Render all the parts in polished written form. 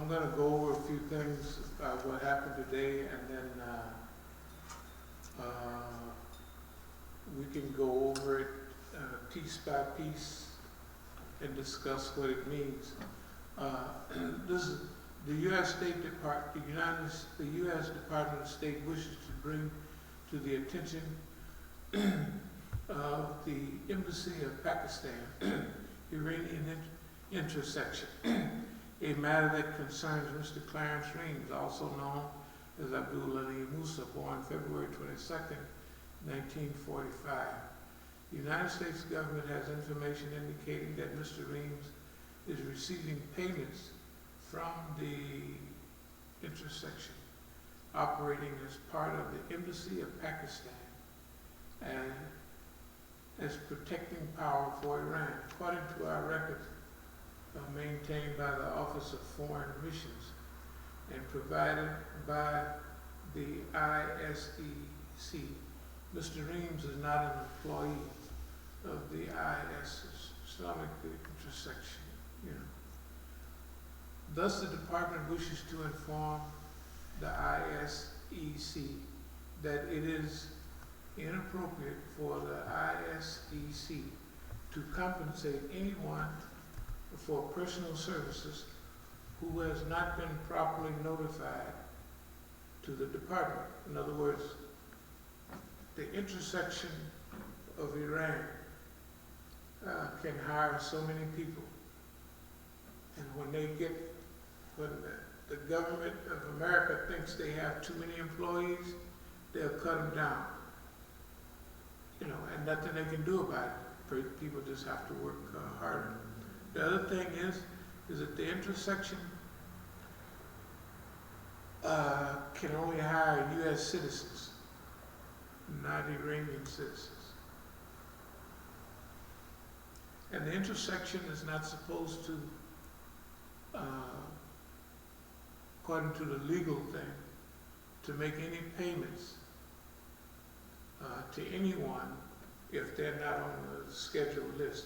I'm gonna go over a few things about what happened today, and then we can go over it piece by piece and discuss what it means. This is the U.S. State Department. The U.S. Department of State wishes to bring to the attention of the Embassy of Pakistan Iranian intersection, a matter that concerns Mr. Clarence Reams, also known as Abdul Ali Musa, born February 22nd, 1945. The United States government has information indicating that Mr. Reams is receiving payments from the intersection operating as part of the Embassy of Pakistan and as protecting power for Iran, according to our records maintained by the Office of Foreign Missions and provided by the ISEC. Mr. Reams is not an employee of the Islamic intersection. Thus, the department wishes to inform the ISEC that it is inappropriate for the ISEC to compensate anyone for personal services who has not been properly notified to the department. In other words, the intersection of Iran can hire so many people, and when the government of America thinks they have too many employees, they'll cut them down. And nothing they can do about it. People just have to work harder. The other thing is that the intersection can only hire U.S. citizens, not Iranian citizens. And the intersection is not supposed to, according to the legal thing, to make any payments to anyone if they're not on the scheduled list.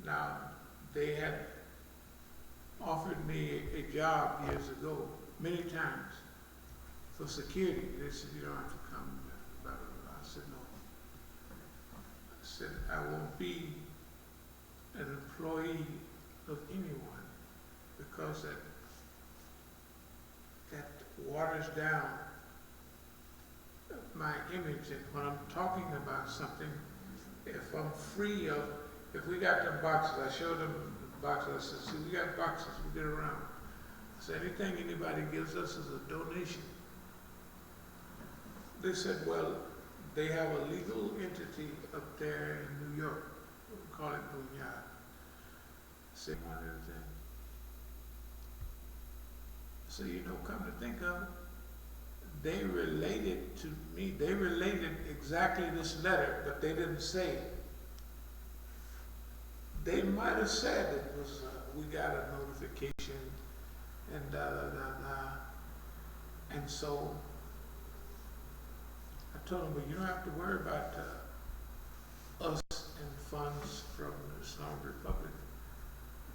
Now, they had offered me a job years ago, many times, for security. They said, you don't have to come, blah, blah, blah. I said, no. I said, I won't be an employee of anyone because that waters down my image. And when I'm talking about something, if I'm free of, if we got them boxes, I showed them the boxes, I said, see, we got boxes, we get around. So anything anybody gives us is a donation. They said, well, they have a legal entity up there in New York. We call it Bunyad. Say one other thing. So, come to think of it, they related to me, they related exactly this letter, but they didn't say it. They might have said it was, we got a notification and da da da da. And so I told them, well, you don't have to worry about us and funds from the Islamic Republic.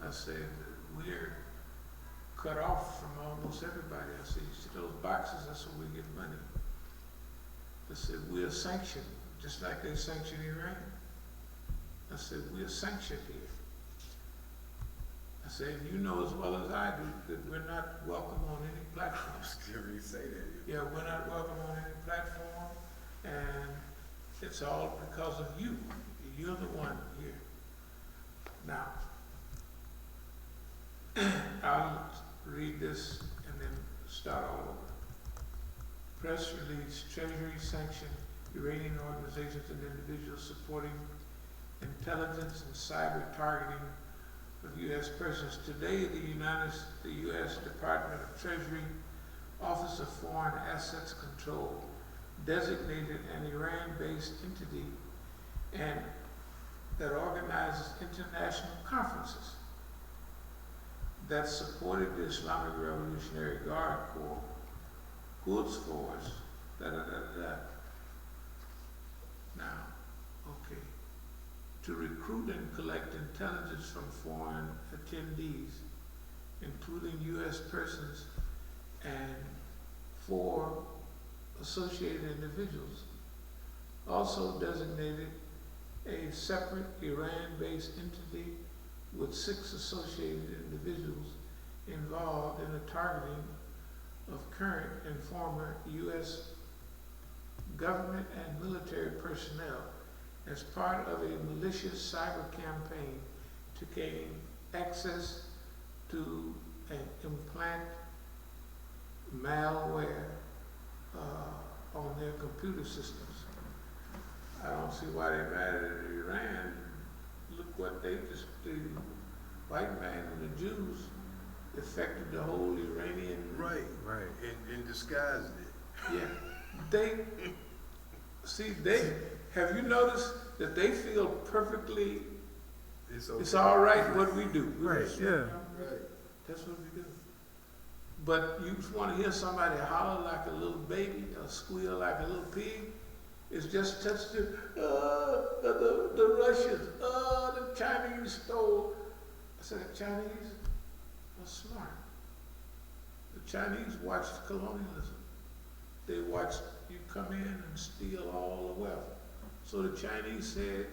I said, we're cut off from almost everybody. I said, you see those boxes, that's where we get money. I said, we're sanctioned, just like they sanction Iran. I said, we're sanctioned here. I said, you know as well as I do that we're not welcome on any platform. I was going to say that. Yeah, we're not welcome on any platform, and it's all because of you. You're the one here. Now, I'll read this and then start all over. Press release, Treasury sanctioned Iranian organizations and individuals supporting intelligence and cyber targeting of U.S. persons. Today, the U.S. Department of Treasury, Office of Foreign Assets Control, designated an Iran-based entity and that organizes international conferences that supported the Islamic Revolutionary Guard Corps, Quds Force, da da da da. Now, okay. To recruit and collect intelligence from foreign attendees including U.S. persons and 4 associated individuals. Also designated a separate Iran-based entity with 6 associated individuals involved in the targeting of current and former U.S. government and military personnel as part of a malicious cyber campaign to gain access to and implant malware on their computer systems. I don't see why they're mad at Iran. Look what they just did. White man and the Jews affected the whole Iranian. Right, and disguised it. Yeah, they have you noticed that they feel perfectly. It's okay. It's all right what we do. Right, yeah. Right. That's what we do. But you want to hear somebody holler like a little baby or squeal like a little pig? It's just touched the Russians, the Chinese stole. I said, the Chinese are smart. The Chinese watched colonialism. They watched you come in and steal all the wealth. So the Chinese said,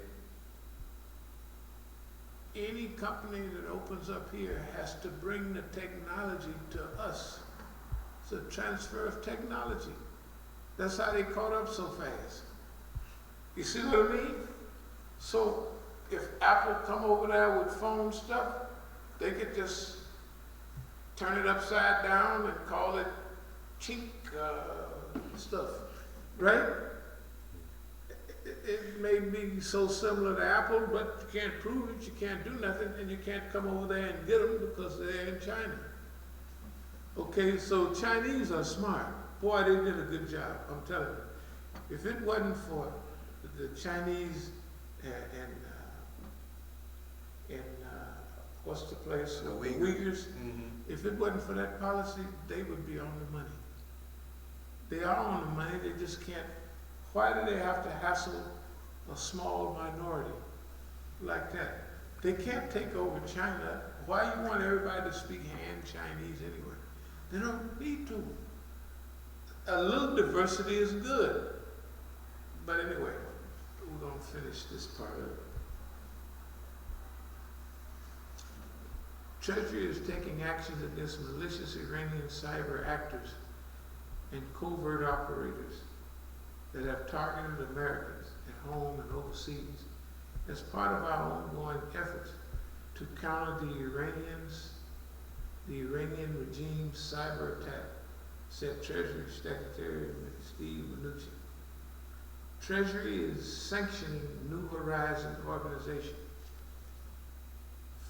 any company that opens up here has to bring the technology to us. It's a transfer of technology. That's how they caught up so fast. You see what I mean? So if Apple come over there with phone stuff, they could just turn it upside down and call it cheap stuff, right? It may be so similar to Apple, but you can't prove it, you can't do nothing, and you can't come over there and get them because they're in China. Okay, so Chinese are smart. Boy, they did a good job, I'm telling you. If it wasn't for the Chinese and what's the place? The Uyghurs. Mm-hmm. If it wasn't for that policy, they would be on the money. They are on the money, they just can't. Why do they have to hassle a small minority like that? They can't take over China. Why you want everybody to speak Han Chinese anyway? They don't need to. A little diversity is good. But anyway, we're going to finish this part of it. Treasury is taking actions against malicious Iranian cyber actors and covert operators that have targeted Americans at home and overseas as part of our ongoing efforts to counter the Iranian regime's cyber attack, said Treasury Secretary Steve Mnuchin. Treasury is sanctioning New Horizons organization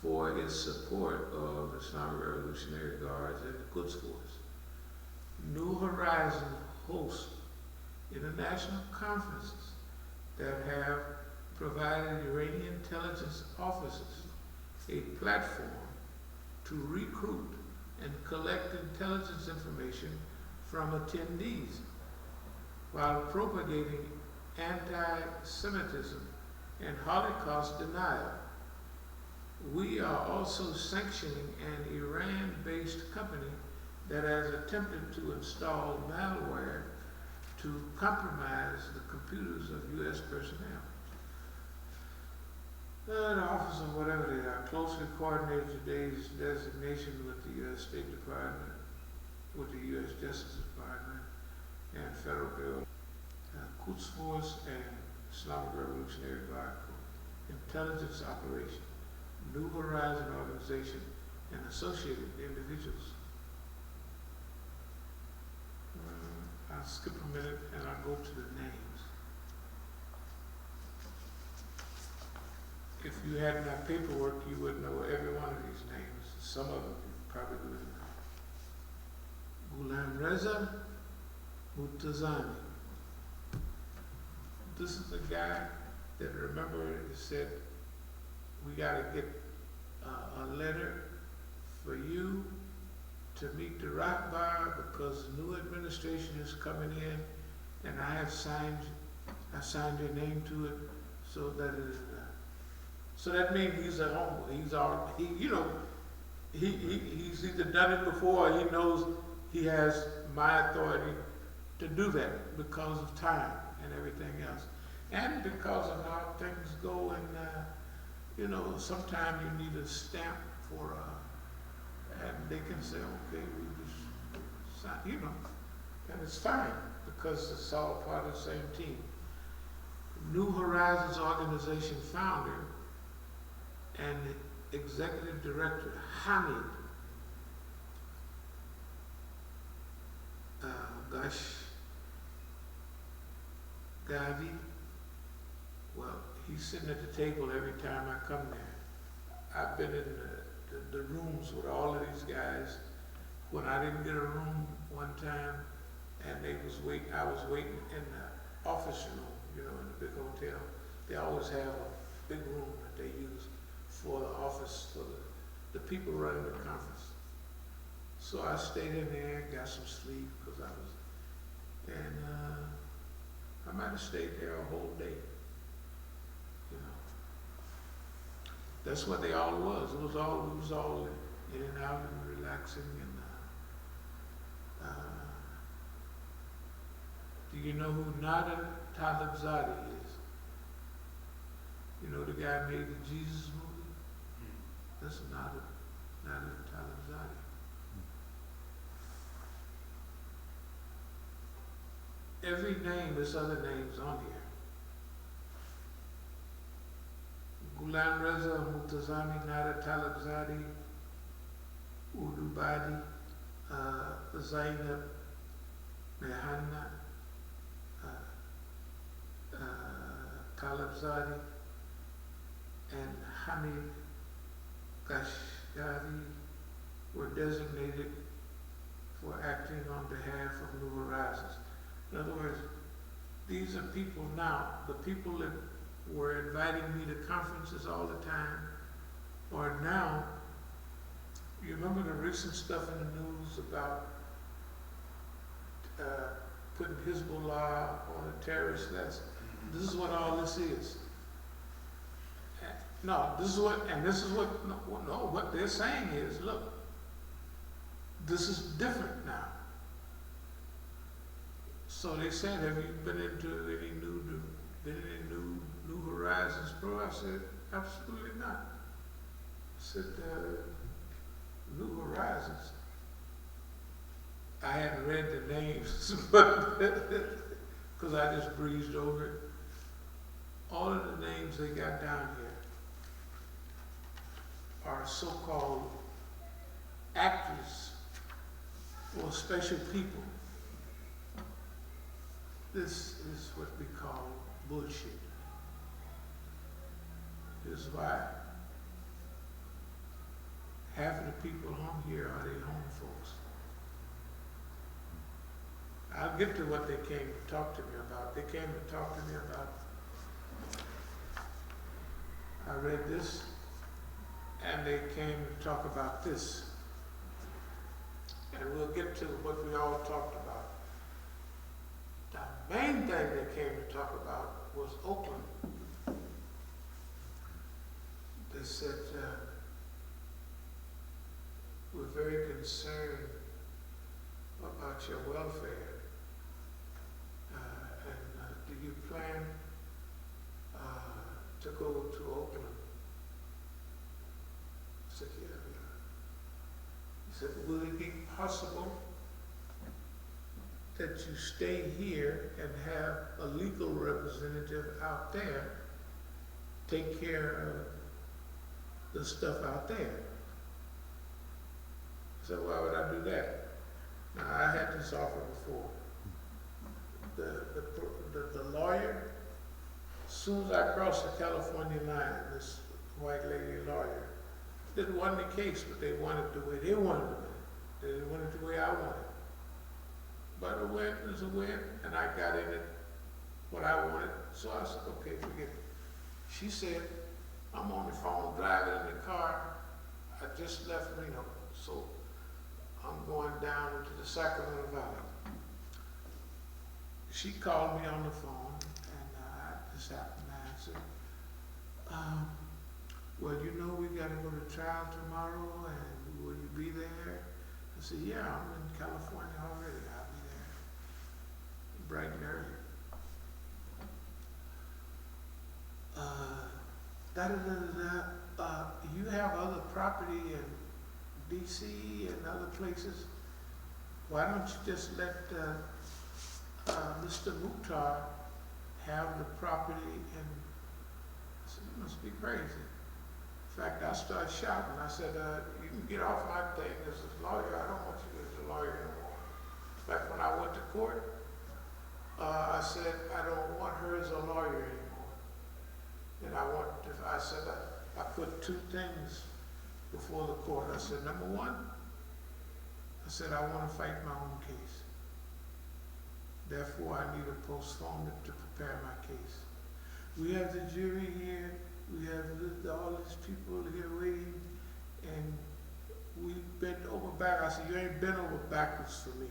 for its support of the Islamic Revolutionary Guards and the Quds Force. New Horizons hosts international conferences that have provided Iranian intelligence officers a platform to recruit and collect intelligence information from attendees while propagating anti-Semitism and Holocaust denial. We are also sanctioning an Iran-based company that has attempted to install malware to compromise the computers of U.S. personnel. The office of whatever they are closely coordinated today's designation with the U.S. State Department, with the U.S. Justice Department, and Federal Bureau, Quds Force, and Islamic Revolutionary Guard Corps, Intelligence Operation, New Horizon Organization, and associated individuals. I'll skip a minute and I'll go to the names. If you had my paperwork, you would know every one of these names. Some of them you probably wouldn't know. Ghulam Reza Mutazani. This is the guy that, remember, said, we got to get a letter for you to meet the rock bar because the new administration is coming in, and I have signed your name to it, so that it is. So that means he's a homeboy. he's either done it before or he knows he has my authority to do that because of time and everything else. And because of how things go and, sometimes you need a stamp for, and they can say, okay, we just sign, and it's fine because it's all part of the same team. New Horizons Organization founder and executive director Hamid Gavi. Well, he's sitting at the table every time I come there. I've been in the rooms with all of these guys. When I didn't get a room one time, and I was waiting in the office room, in the big hotel. They always have a big room that they use for the office, for the people running the conference. So I stayed in there, got some sleep, because I might have stayed there a whole day. That's what they all was. We was all in and out and relaxing and do you know who Nada Talibzade is? The guy who made the Jesus movie? That's Nada Talibzade. Every name, there's other names on here. Ghulam Reza Mutazami, Nada Talibzade, Udubadi, Zainab Mehanna, Talibzade, and Hamid Kashgari were designated for acting on behalf of New Horizons. In other words, these are people now, the people that were inviting me to conferences all the time, or now, you remember the recent stuff in the news about putting Hezbollah on a terrorist list? This is what all this is. What they're saying is, look, this is different now. So they said, have you been into any New Horizons Pro? I said, absolutely not. I said, New Horizons. I hadn't read the names, but because I just breezed over it. All of the names they got down here are so-called actors or special people. This is what we call bullshit. This is why half of the people on here are their home folks. I'll get to what they came to talk to me about. They came to talk to me about, I read this, and they came to talk about this. And we'll get to what we all talked about. The main thing they came to talk about was Oakland. They said, we're very concerned about your welfare. Do you plan to go to Oakland? I said, yeah. He said, will it be possible that you stay here and have a legal representative out there take care of the stuff out there? I said, why would I do that? Now, I had this offer before. The lawyer, as soon as I crossed the California line, this white lady lawyer, it wasn't the case, but they wanted the way they wanted it. They didn't want it the way I wanted. But a win is a win, and I got in it what I wanted. So I said, okay, forget it. She said, I'm on the phone driving in the car. I just left Reno, so I'm going down into the Sacramento Valley. She called me on the phone, and I just happened to answer. Well, we got to go to trial tomorrow, and we would be there? I said, yeah, I'm in California already. I'll be there bright and early. You have other property in DC and other places. Why don't you just let Mr. Mukhtar have the property? And I said, you must be crazy. In fact, I started shouting. I said, you can get off my thing as a lawyer. I don't want you as a lawyer anymore. Like when I went to court, I said, I don't want her as a lawyer anymore. And I said, I put two things before the court. I said, number one, I said, I want to fight my own case. Therefore, I need a postponement to prepare my case. We have the jury here. We have all these people here waiting. And we bent over back. I said, you ain't bent over backwards for me.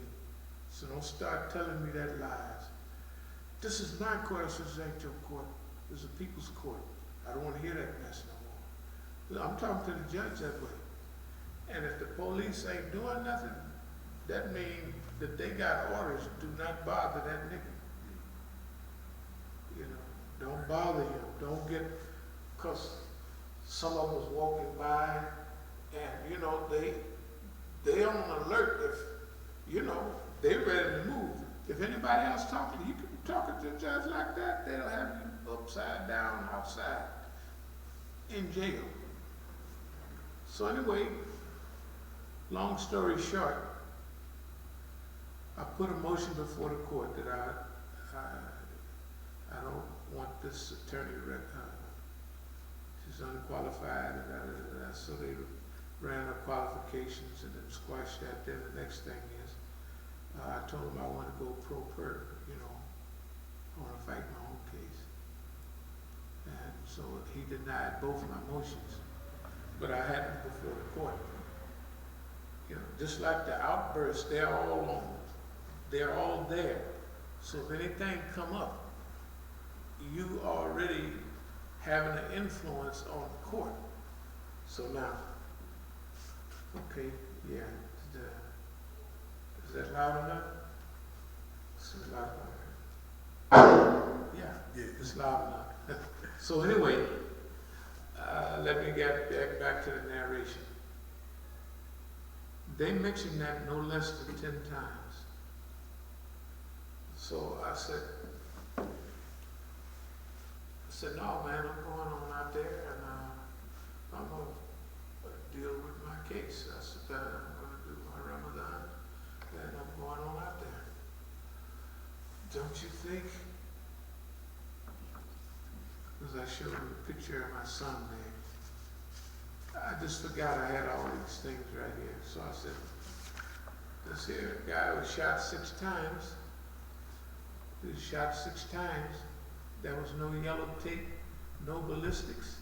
So don't start telling me that lies. This is my court. I said, this ain't your court. This is a people's court. I don't want to hear that mess no more. I'm talking to the judge that way. And if the police ain't doing nothing, that means that they got orders, do not bother that nigga. You know, don't bother him. Don't get, because some of us walking by and, you know, they on alert if, you know, they ready to move. If anybody else talking, you can be talking to a judge like that, they'll have you upside down outside in jail. So anyway, long story short, I put a motion before the court that I don't want this attorney, she's unqualified, so they ran up qualifications and then squashed that. Then the next thing is, I told him I want to go pro per, you know, I want to fight my own case. And so he denied both of my motions, but I had them before the court. You know, just like the outbursts, they're all there. So if anything come up, you already having an influence on the court. So now, okay, yeah, is that loud enough? It's loud enough. Yeah, it's loud enough. So anyway, let me get back to the narration. They mentioned that no less than 10 times. So I said, no, man, I'm going on out there and I'm going to deal with my case. I said, I'm going to do my Ramadan and I'm going on out there. Don't you think? Because I showed him a picture of my son there. I just forgot I had all these things right here. So I said, this here guy was shot 6 times. He was shot 6 times. There was no yellow tape, no ballistics,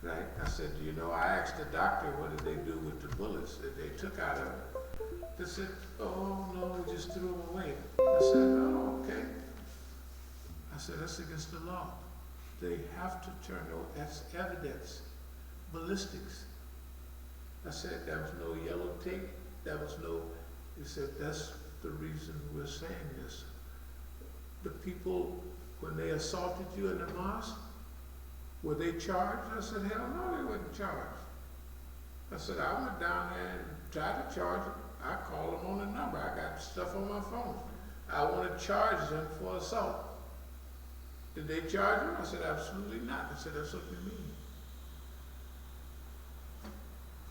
right? I said, you know, I asked the doctor, what did they do with the bullets that they took out of it? They said, oh, no, we just threw them away. I said, oh, okay. I said, that's against the law. They have to turn over, that's evidence. Ballistics. I said, there was no yellow tape, there was no, he said, that's the reason we're saying this. The people, when they assaulted you in the mosque, were they charged? I said, hell no, they weren't charged. I said, I went down there and tried to charge them. I called them on the number. I got stuff on my phone. I want to charge them for assault. Did they charge them? I said, absolutely not. I said, that's what you mean.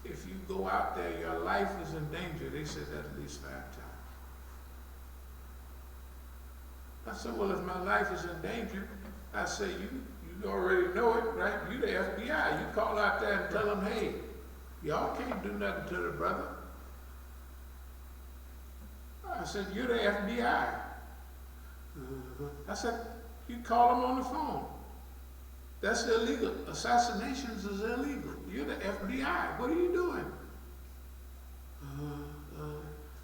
If you go out there, your life is in danger. They said that at least 5 times. I said, well, if my life is in danger, I say, you already know it, right? You the FBI. You call out there and tell them, hey, y'all can't do nothing to the brother. I said, you're the FBI. I said, you call them on the phone. That's illegal. Assassinations is illegal. You're the FBI. What are you doing?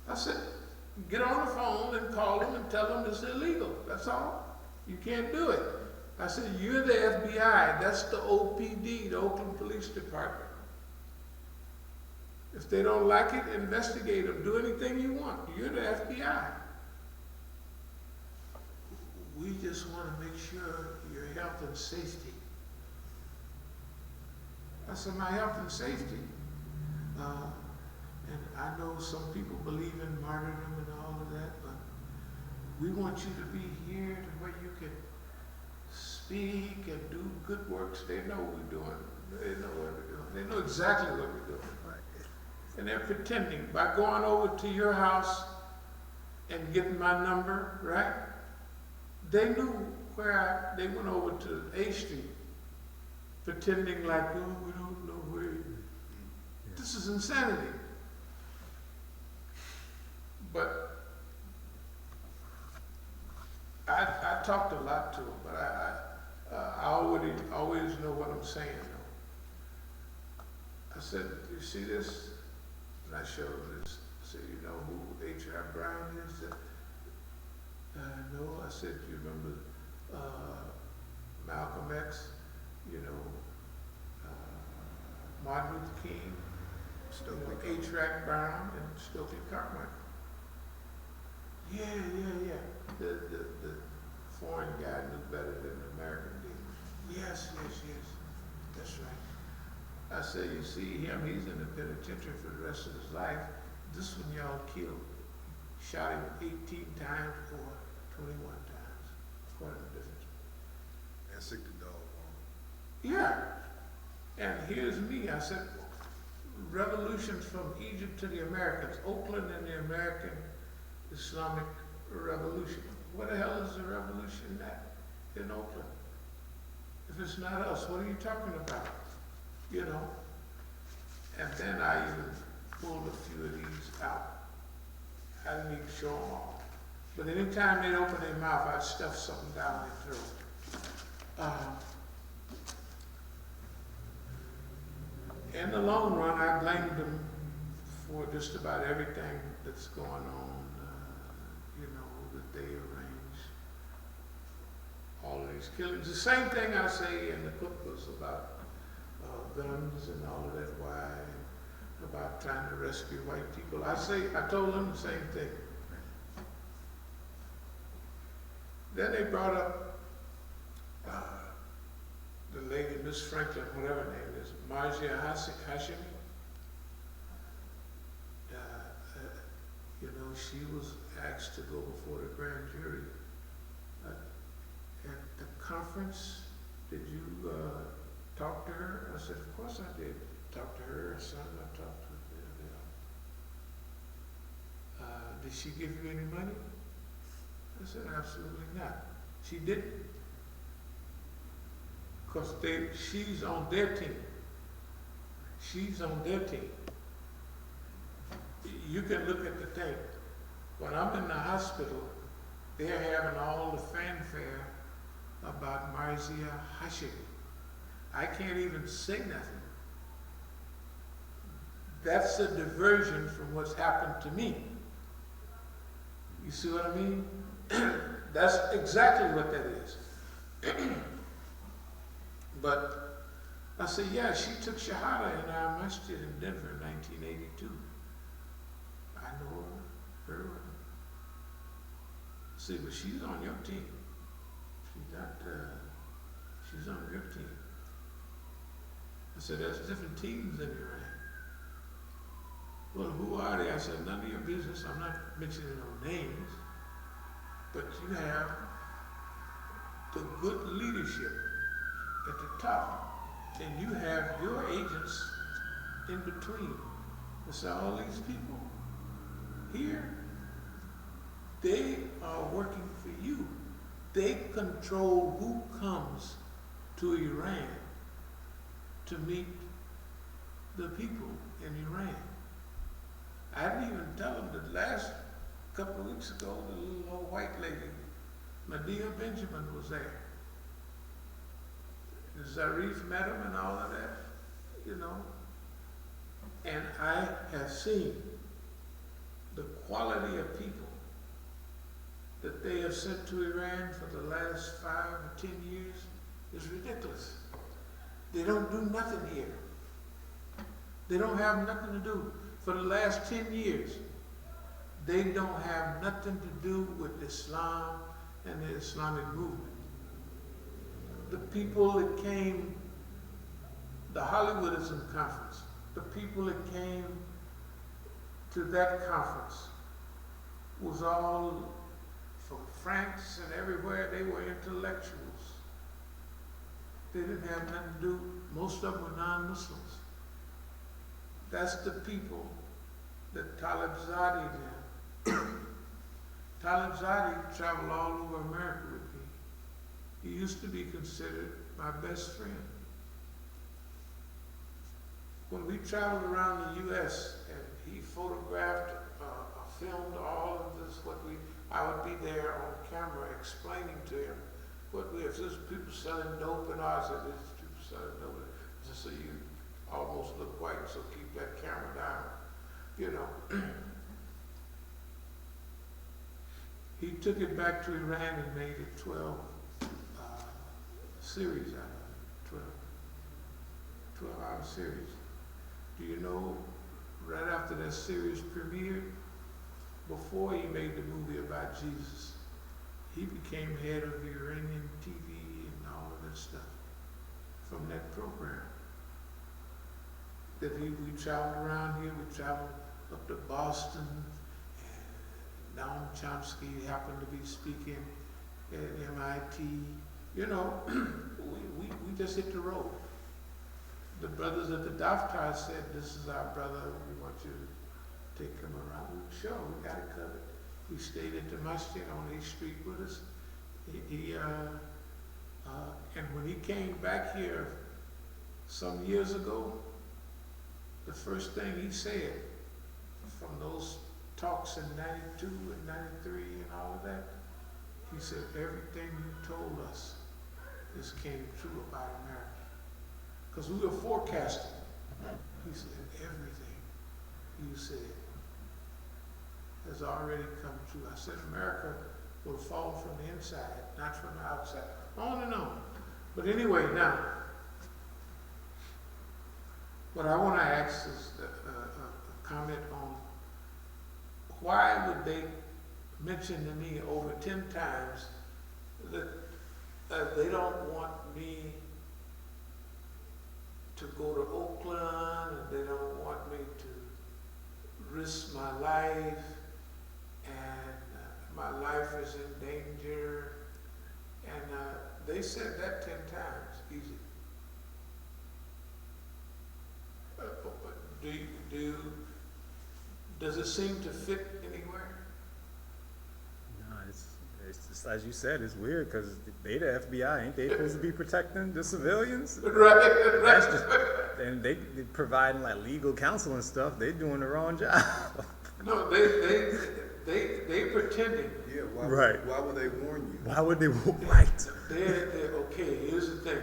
I said, get on the phone and call them and tell them it's illegal. That's all. You can't do it. I said, you're the FBI. That's the OPD, the Oakland Police Department. If they don't like it, investigate them. Do anything you want. You're the FBI. We just want to make sure your health and safety. I said, my health and safety. And I know some people believe in martyrdom and all of that, but we want you to be here to where you can speak and do good works. They know what we're doing. They know what we're doing. They know exactly what we're doing. And they're pretending by going over to your house and getting my number, right? They knew where they went over to A Street, pretending like, oh, we don't know where. This is insanity. But I talked a lot to them, but I always know what I'm saying. I said, you see this? And I showed him this. I said, you know who H.R. Brown is? No. I said, you remember Malcolm X? You know, Martin Luther King? H.R. Brown and Stokely Carmichael. Yeah. The foreign guy knew better than the American did. Yes. That's right. I said, you see him, he's in the penitentiary for the rest of his life. This one y'all killed. Shot him 18 times or 21 times. Quite a difference. And sick the dog on. Yeah. And here's me. I said, revolutions from Egypt to the Americans. Oakland and the American Islamic Revolution. What the hell is the revolution in Oakland? If it's not us, what are you talking about? You know? And then I even pulled a few of these out. I didn't even show them all. But anytime they'd open their mouth, I'd stuff something down their throat. In the long run, I blamed them for just about everything that's going on, that they arranged. All of these killings. The same thing I say in the cookbooks about guns and all of that, why, about trying to rescue white people. I told them the same thing. Then they brought up the lady, Miss Franklin, whatever her name is, Margia Hashimi. She was asked to go before the grand jury. At the conference, did you talk to her? I said, of course I did. Talk to her son, I talked to her. Did she give you any money? I said, absolutely not. She didn't. Because she's on their team. She's on their team. You can look at the tape. When I'm in the hospital, they're having all the fanfare about Margia Hashimi. I can't even say nothing. That's a diversion from what's happened to me. You see what I mean? That's exactly what that is. But I said, yeah, she took Shahada in our masjid in Denver in 1982. I know her. See, but she's on your team. She's on your team. I said, there's different teams in Iran. Well, who are they? I said, none of your business. I'm not mentioning no names. But you have the good leadership at the top. And you have your agents in between. I said, all these people here, they are working for you. They control who comes to Iran to meet the people in Iran. I didn't even tell them that last couple of weeks ago, the little old white lady, Medea Benjamin, was there. Zarif met him and all of that, And I have seen the quality of people that they have sent to Iran for the last 5 or 10 years is ridiculous. They don't do nothing here. They don't have nothing to do. for the last 10 years, they don't have nothing to do with Islam and the Islamic movement. The people that came, the Hollywoodism conference, the people that came to that conference was all from France and everywhere. They were intellectuals. They didn't have nothing to do, most of them were non-Muslims. That's the people that Talib Zadi did. Talib Zadi traveled all over America with me. He used to be considered my best friend. When we traveled around the U.S. and he photographed, filmed all of this, I would be there on camera explaining to him if there's people selling dope and all, I said, there's people selling dope, just so you almost look white, so keep that camera down, you know. He took it back to Iran and made it 12 series out of it, 12-hour series. Do you know, right after that series premiered, before he made the movie about Jesus, he became head of the Iranian TV and all of that stuff from that program. That we traveled around here, we traveled up to Boston, and Noam Chomsky happened to be speaking at MIT. You know, we just hit the road. The brothers at the Daftar said, this is our brother, we want you to take him around. Sure, we got it covered. We stayed at the masjid on 8th Street with us. And when he came back here some years ago, the first thing he said from those talks in 92 and 93 and all of that, he said, everything you told us, this came true about America. Because we were forecasting. He said, everything you said has already come true. I said, America will fall from the inside, not from the outside. On and on. But anyway, now, what I want to ask is a comment on why would they mention to me over 10 times that they don't want me to go to Oakland, and they don't want me to risk my life, and my life is in danger, and they said that 10 times, easy. Does it seem to fit anywhere? No, it's just, as you said, it's weird because they the FBI, ain't they supposed to be protecting the civilians? Right. That's just, and they providing like legal counsel and stuff. They doing the wrong job. No, they pretending. Yeah, Right. Why would they warn you? Why would they? Right. They're okay. Here's the thing.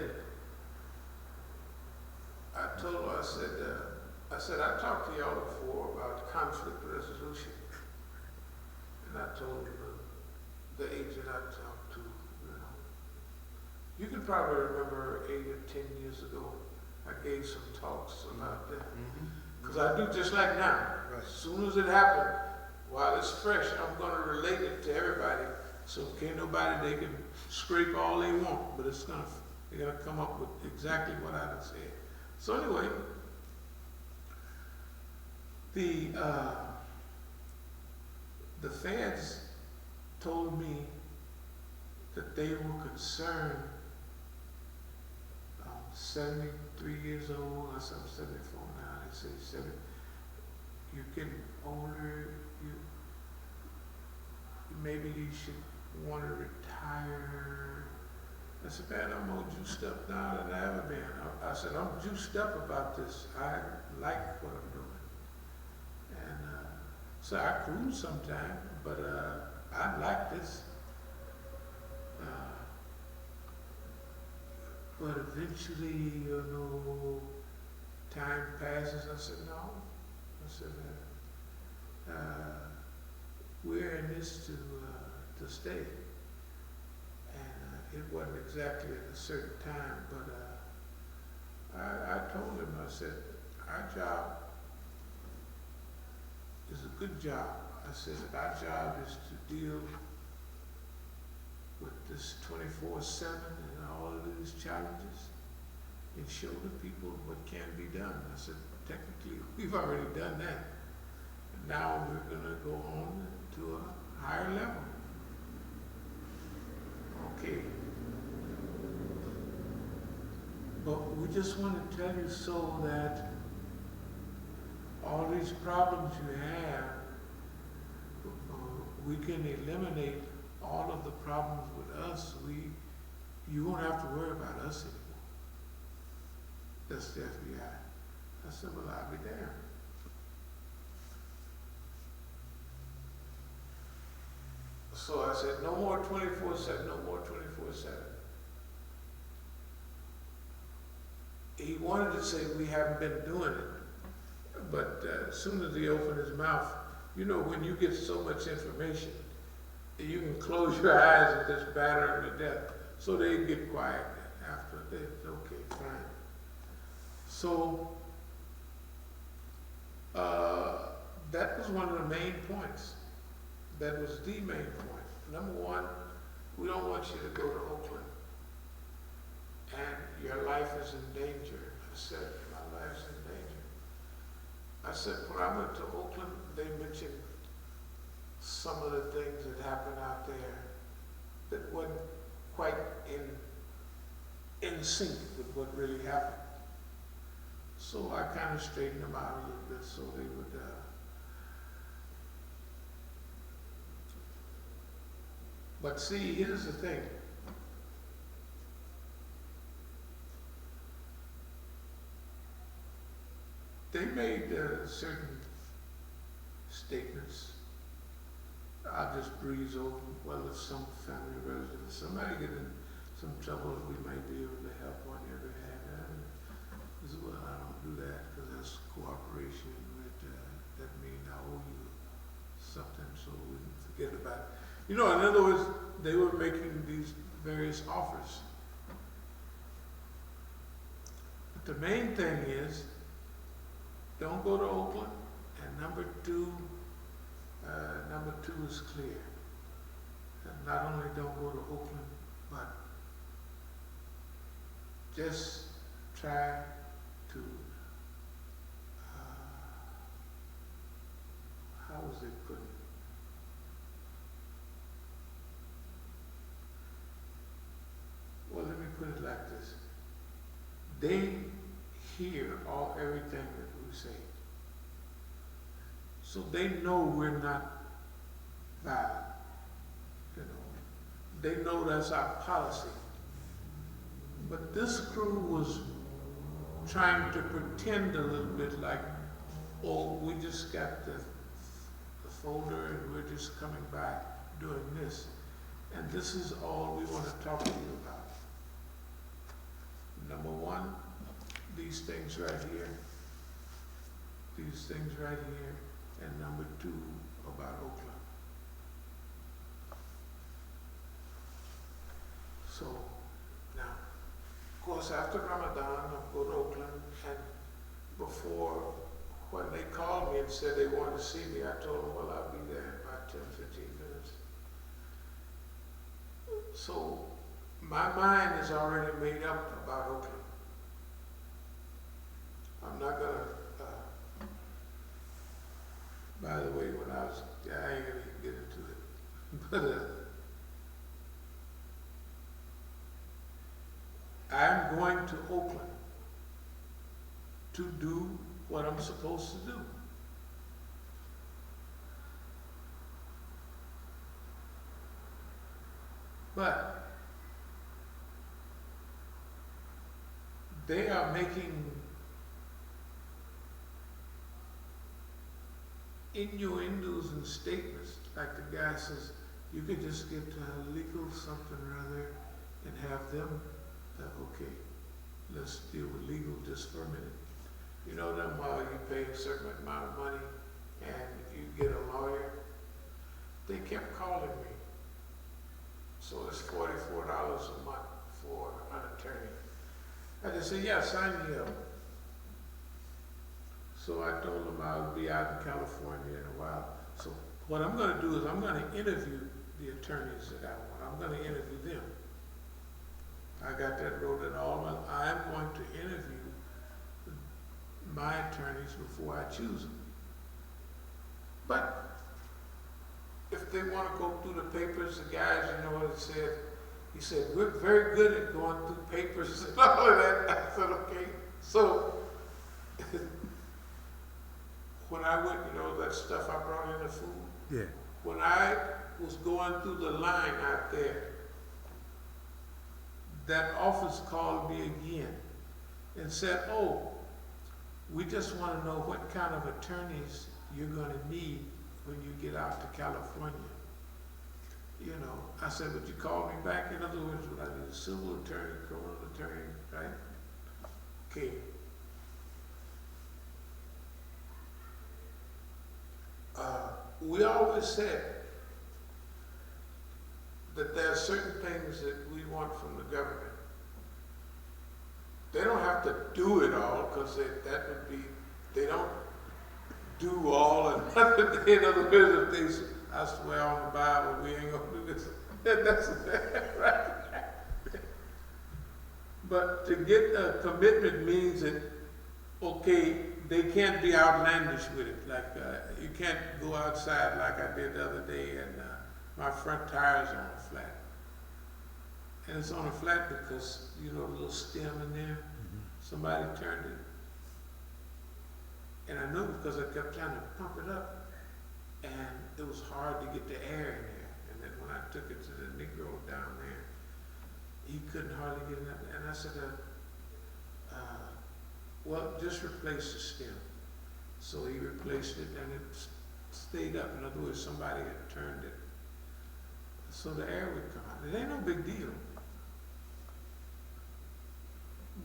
I told her, I said, I talked to y'all before about conflict resolution. And I told the agent I talked to, you can probably remember 8 or 10 years ago, I gave some talks about that. Because I do just like now. Right. As soon as it happened, while it's fresh, I'm going to relate it to everybody. So can't nobody, they can scrape all they want, but they're going to come up with exactly what I said. So anyway, the feds told me that they were concerned. I'm 73 years old. I said I'm 74 now. They say you're getting older. Maybe you should want to retire. I said, man, I'm more juiced up now than I ever been. I said, I'm juiced up about this. I like what I'm doing. And so I cruise sometime, but I like this. But eventually, time passes. I said, no. I said, we're in this to stay. And it wasn't exactly at a certain time, but I told him, I said, our job is a good job. I said that our job is to deal with this 24/7 and all of these challenges and show the people what can be done. I said, technically, we've already done that. And now we're gonna go on to a higher level. Okay. But we just want to tell you so that all these problems you have, we can eliminate all of the problems with us. You won't have to worry about us anymore. That's the FBI. I said, well, I'll be damned. So I said, no more 24/7, no more 24/7. He wanted to say we haven't been doing it, but as soon as he opened his mouth, you know, when you get so much information, you can close your eyes and just batter them to death. So they get quiet after they, okay, fine. So that was one of the main points. That was the main point. Number one, we don't want you to go to Oakland and your life is in danger. I said, my life's in danger. I said, when I went to Oakland, they mentioned some of the things that happened out there that wasn't quite in sync with what really happened. So I kind of straightened them out a little bit so they would but see, here's the thing. They made certain statements. I'll just breeze over. Well, if some family relative, somebody get in some trouble, we might be able to help on your behalf. I said, well, I don't do that because that's cooperation with, that means I owe you something, so we can forget about it. You know, in other words, they were making these various offers. But the main thing is, don't go to Oakland, and number two is clear. And not only don't go to Oakland, but just try to, how was it put? Well, let me put it like this. They hear everything that we say. So they know we're not violent. You know, they know that's our policy. But this crew was trying to pretend a little bit like, oh, we just got the folder and we're just coming by doing this. And this is all we want to talk to you about. Number one, these things right here, and number two, about Oakland. So, now, of course, after Ramadan, I'll go to Oakland, and before, when they called me and said they wanted to see me, I told them, well, I'll be there in about 10, 15 minutes. So, my mind is already made up about Oakland. I'm not gonna, by the way, when I ain't gonna even get into it, but I'm going to Oakland to do what I'm supposed to do. But they are making innuendos and statements, like the guy says, you could just get legal something or other and have them, okay, let's deal with legal just for a minute. You know them while you pay a certain amount of money and you get a lawyer? They kept calling me. So it's $44 a month for an attorney. I just said, yeah, sign me up. So I told him I would be out in California in a while. So what I'm gonna do is I'm gonna interview the attorneys that I want. I'm gonna interview them. I got that wrote in all my, I'm going to interview my attorneys before I choose them. But if they want to go through the papers, the guys, you know what it said? He said, we're very good at going through papers and all of that. I said, okay. So when I went, you know, that stuff I brought in the food, Yeah. when I was going through the line out there, that office called me again and said, oh, we just want to know what kind of attorneys you're going to need when you get out to California. You know, I said, would you call me back? In other words, would I need a civil attorney, criminal attorney, right? Okay. We always said that there are certain things that we want from the government. They don't have to do it all, because that would be, they don't do all and nothing. In other words, if they say, I swear on the Bible, we ain't gonna do this. That's right. But to get a commitment means that, okay, they can't be outlandish with it. Like, you can't go outside like I did the other day and my front tire's on a flat. And it's on a flat because, you know, the little stem in there, somebody turned it. And I knew because I kept trying to pump it up, and it was hard to get the air in there. And then when I took it to the Negro down there, he couldn't hardly get it up. And I said, well, just replace the stem. So he replaced it, and it stayed up. In other words, somebody had turned it so the air would come out. It ain't no big deal.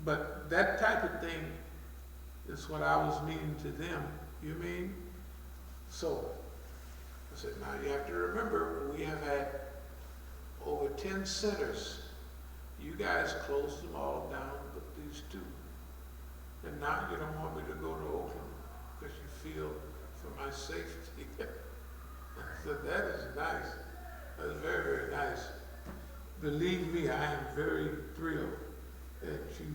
But that type of thing is what I was meaning to them. You mean? So I said, now you have to remember, we have had over 10 centers. You guys closed them all down but these two. And now you don't want me to go to Oakland because you feel for my safety. I said, that is nice. That's very, very nice. Believe me, I am very thrilled at you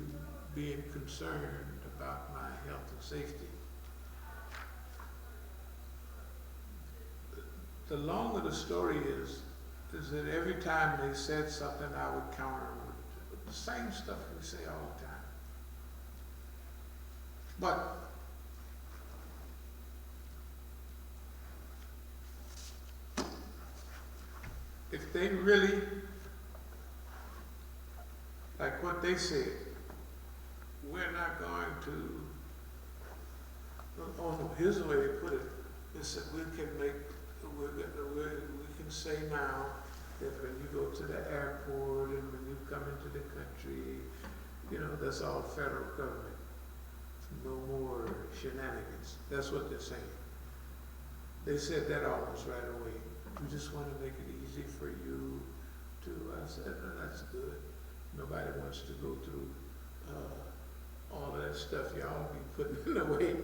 being concerned about my health and safety. The long of the story is that every time they said something, I would counter them with the same stuff we say all the time. But if they really, like what they said, we're not going to, oh no, here's the way they put it. They said we can say now that when you go to the airport and when you come into the country, you know, that's all federal government. No more shenanigans. That's what they're saying. They said that almost right away. We just want to make it easy for you to, I said, no, that's good. Nobody wants to go through all of that stuff y'all be putting in the way.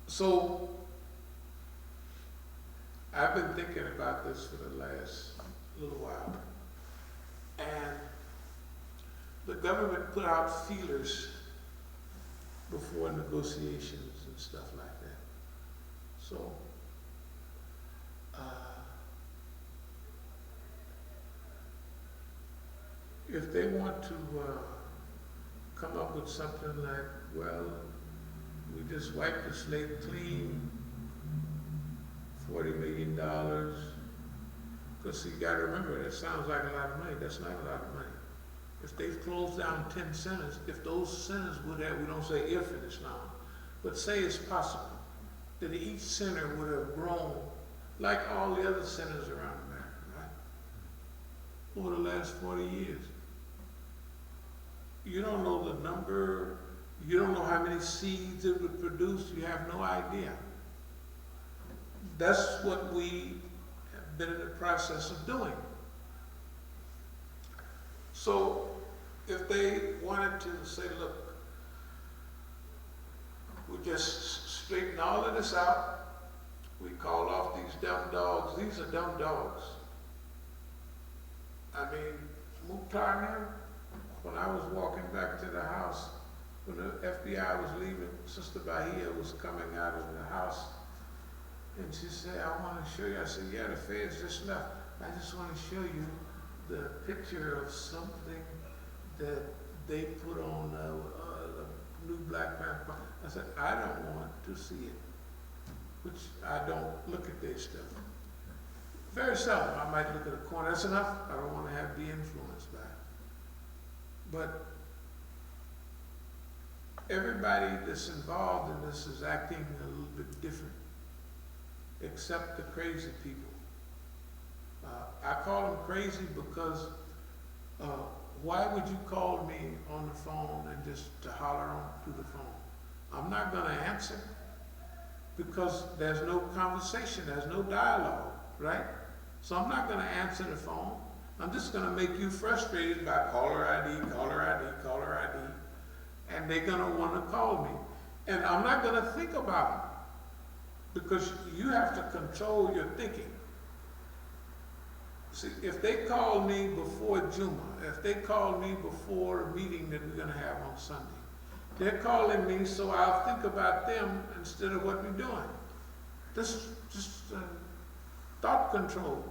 So, I've been thinking about this for the last little while. And the government put out feelers before negotiations and stuff like that. So, if they want to come up with something like, well, we just wiped the slate clean, $40 million, because you got to remember, that sounds like a lot of money. That's not a lot of money. If they've closed down 10 centers, if those centers would have, we don't say if in Islam, but say it's possible that each center would have grown like all the other centers around America, right? Over the last 40 years. You don't know the number, you don't know how many seeds it would produce, you have no idea. That's what we have been in the process of doing. So if they wanted to say, look, We just straighten all of this out. We call off these dumb dogs. These are dumb dogs. I mean, Mukhtar now, when I was walking back to the house, when the FBI was leaving, Sister Bahia was coming out of the house, and she said, I want to show you. I said, yeah, the feds just left. I just want to show you the picture of something that they put on the new Black Panther. I said, I don't want to see it, which I don't look at their stuff. Very seldom. I might look at a corner. That's enough. I don't want to be influenced by it. But everybody that's involved in this is acting a little bit different, except the crazy people. I call them crazy because why would you call me on the phone and just to holler on through the phone? I'm not going to answer because there's no conversation, there's no dialogue, right? So I'm not going to answer the phone. I'm just going to make you frustrated by caller ID, caller ID, caller ID, and they're going to want to call me. And I'm not going to think about it because you have to control your thinking. See, if they call me before Juma, if they call me before a meeting that we're going to have on Sunday, they're calling me so I'll think about them instead of what we're doing. This just thought control.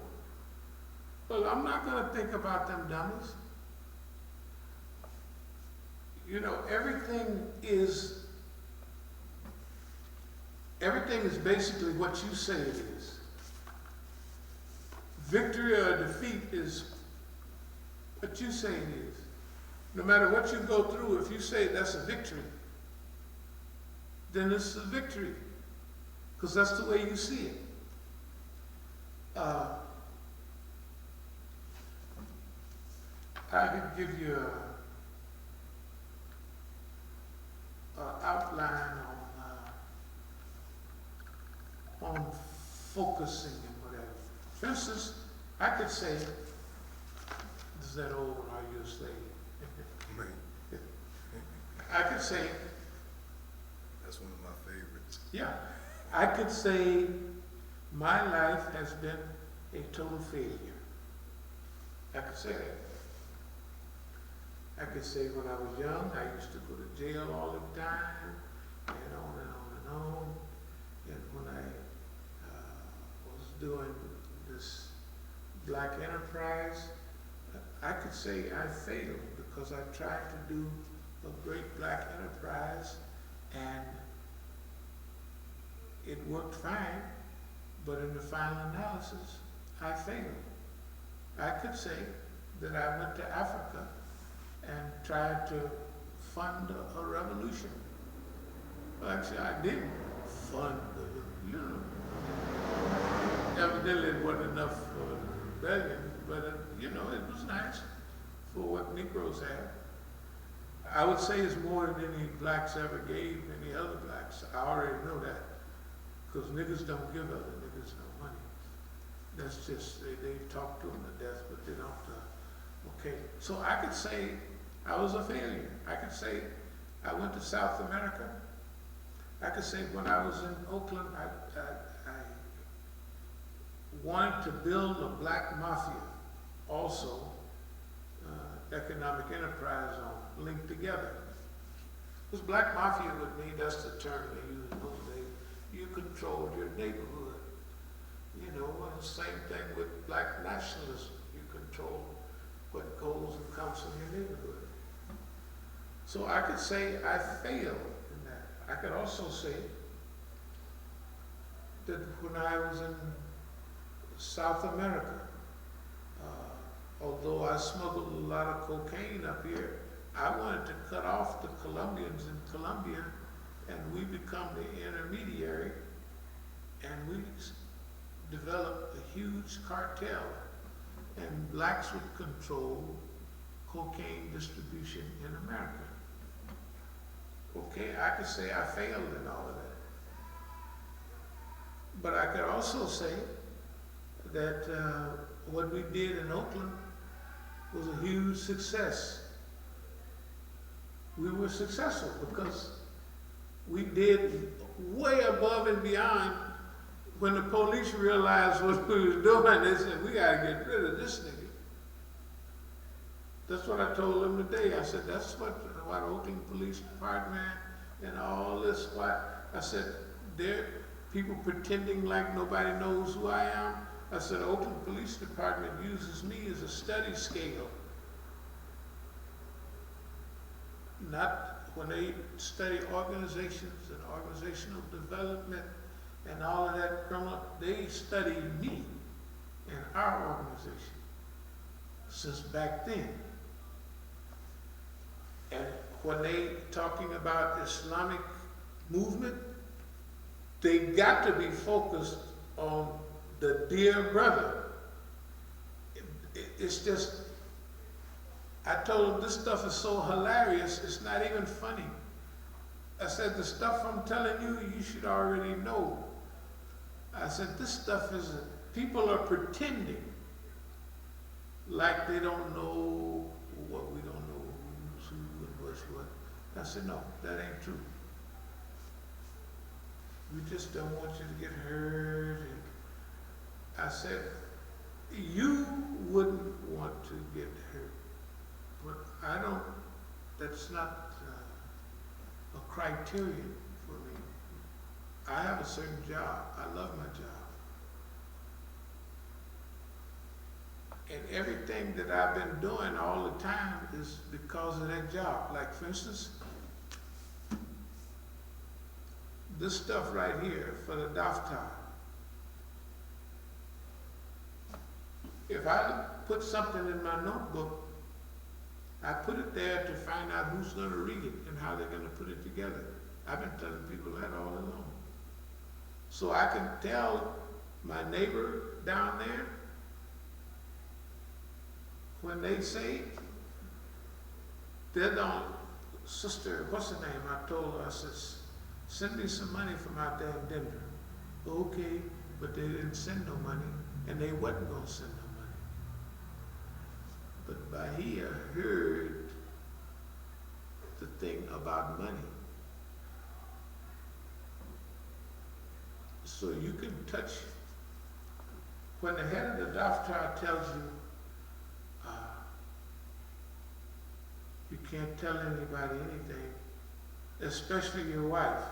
Well, I'm not going to think about them dummies. You know, everything is basically what you say it is. Victory or defeat is what you say it is. No matter what you go through, if you say that's a victory, then it's a victory, because that's the way you see it. I could give you an outline on focusing and whatever. For instance, I could say, this is that old one I used to say. I could say, That's one of my favorites. yeah, I could say my life has been a total failure. I could say that. I could say when I was young, I used to go to jail all the time, and on and on and on. And when I was doing this Black enterprise, I could say I failed because I tried to do a great Black enterprise and it worked fine, but in the final analysis, I failed. I could say that I went to Africa and tried to fund a revolution. Well, actually, I didn't fund the revolution. Evidently, it wasn't enough for the rebellion, but it was nice for what Negroes had. I would say it's more than any blacks ever gave any other blacks. I already know that, because niggas don't give other niggas no money. That's just, they talk to them to death, but they don't, okay. So I could say I was a failure. I could say I went to South America. I could say when I was in Oakland, I wanted to build a Black mafia, also economic enterprise on, linked together. Because Black mafia with me, that's the term they used in those days. You controlled your neighborhood. And the same thing with Black nationalism. You control what goes and comes from your neighborhood. So I could say I failed in that. I could also say that when I was in South America, although I smuggled a lot of cocaine up here, I wanted to cut off the Colombians in Colombia, and we become the intermediary, and we developed a huge cartel, and blacks would control cocaine distribution in America. Okay, I could say I failed in all of that. But I could also say that what we did in Oakland was a huge success. We were successful because We did way above and beyond. When the police realized what we was doing, they said, we gotta get rid of this nigga. That's what I told them today. I said, that's why the Oakland Police Department and all this, why, I said, there, people pretending like nobody knows who I am. I said, Oakland Police Department uses me as a study scale. Not when they study organizations and organizational development and all of that criminal, they study me and our organization since back then. And when they talking about Islamic movement, they got to be focused on the dear brother. It's just, I told them this stuff is so hilarious, it's not even funny. I said, the stuff I'm telling you, you should already know. I said, this stuff is, people are pretending like they don't know what we don't know, who's who and what's what. I said, no, that ain't true. We just don't want you to get hurt. And I said, you wouldn't want to get hurt, but I don't, that's not a criterion for me. I have a certain job. I love my job. And everything that I've been doing all the time is because of that job. Like, for instance, this stuff right here for the daftar. If I put something in my notebook, I put it there to find out who's going to read it and how they're going to put it together. I've been telling people that all along. So I can tell my neighbor down there, when they say, they're the sister, what's her name? I told her, I said, send me some money from out there in Denver. Okay, but they didn't send no money, and they wasn't going to send no money. But Bahia heard the thing about money. So you can touch, when the head of the daftar tells you, you can't tell anybody anything, especially your wife.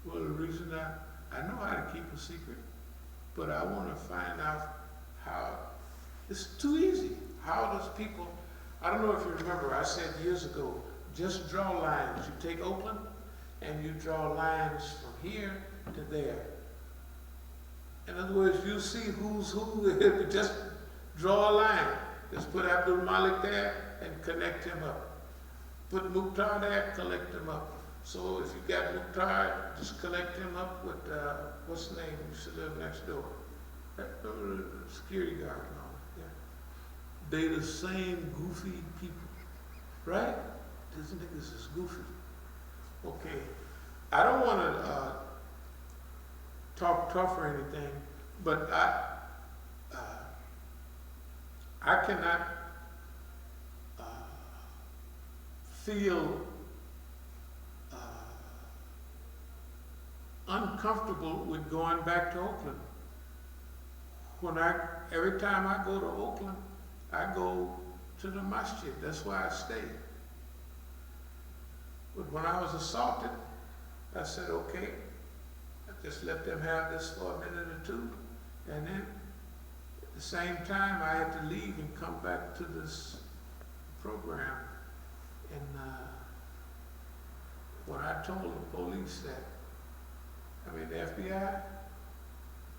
Well, the reason I know how to keep a secret, but I want to find out how, it's too easy. How does people, I don't know if you remember, I said years ago, just draw lines. You take Oakland and you draw lines from here to there. In other words, you see who's who, just draw a line. Just put Abdul Malik there and connect him up. Put Mukhtar there, connect him up. So if you got Mukhtar, just connect him up with, what's the name, who used to live next door? Security guard and all that. Yeah. They the same goofy people, right? These niggas is goofy. Okay, I don't want to talk tough or anything, but I cannot feel uncomfortable with going back to Oakland. Every time I go to Oakland, I go to the masjid. That's why I stay. But when I was assaulted, I said, okay, I just let them have this for a minute or two, and then at the same time, I had to leave and come back to this program. And when I told the police that, the FBI,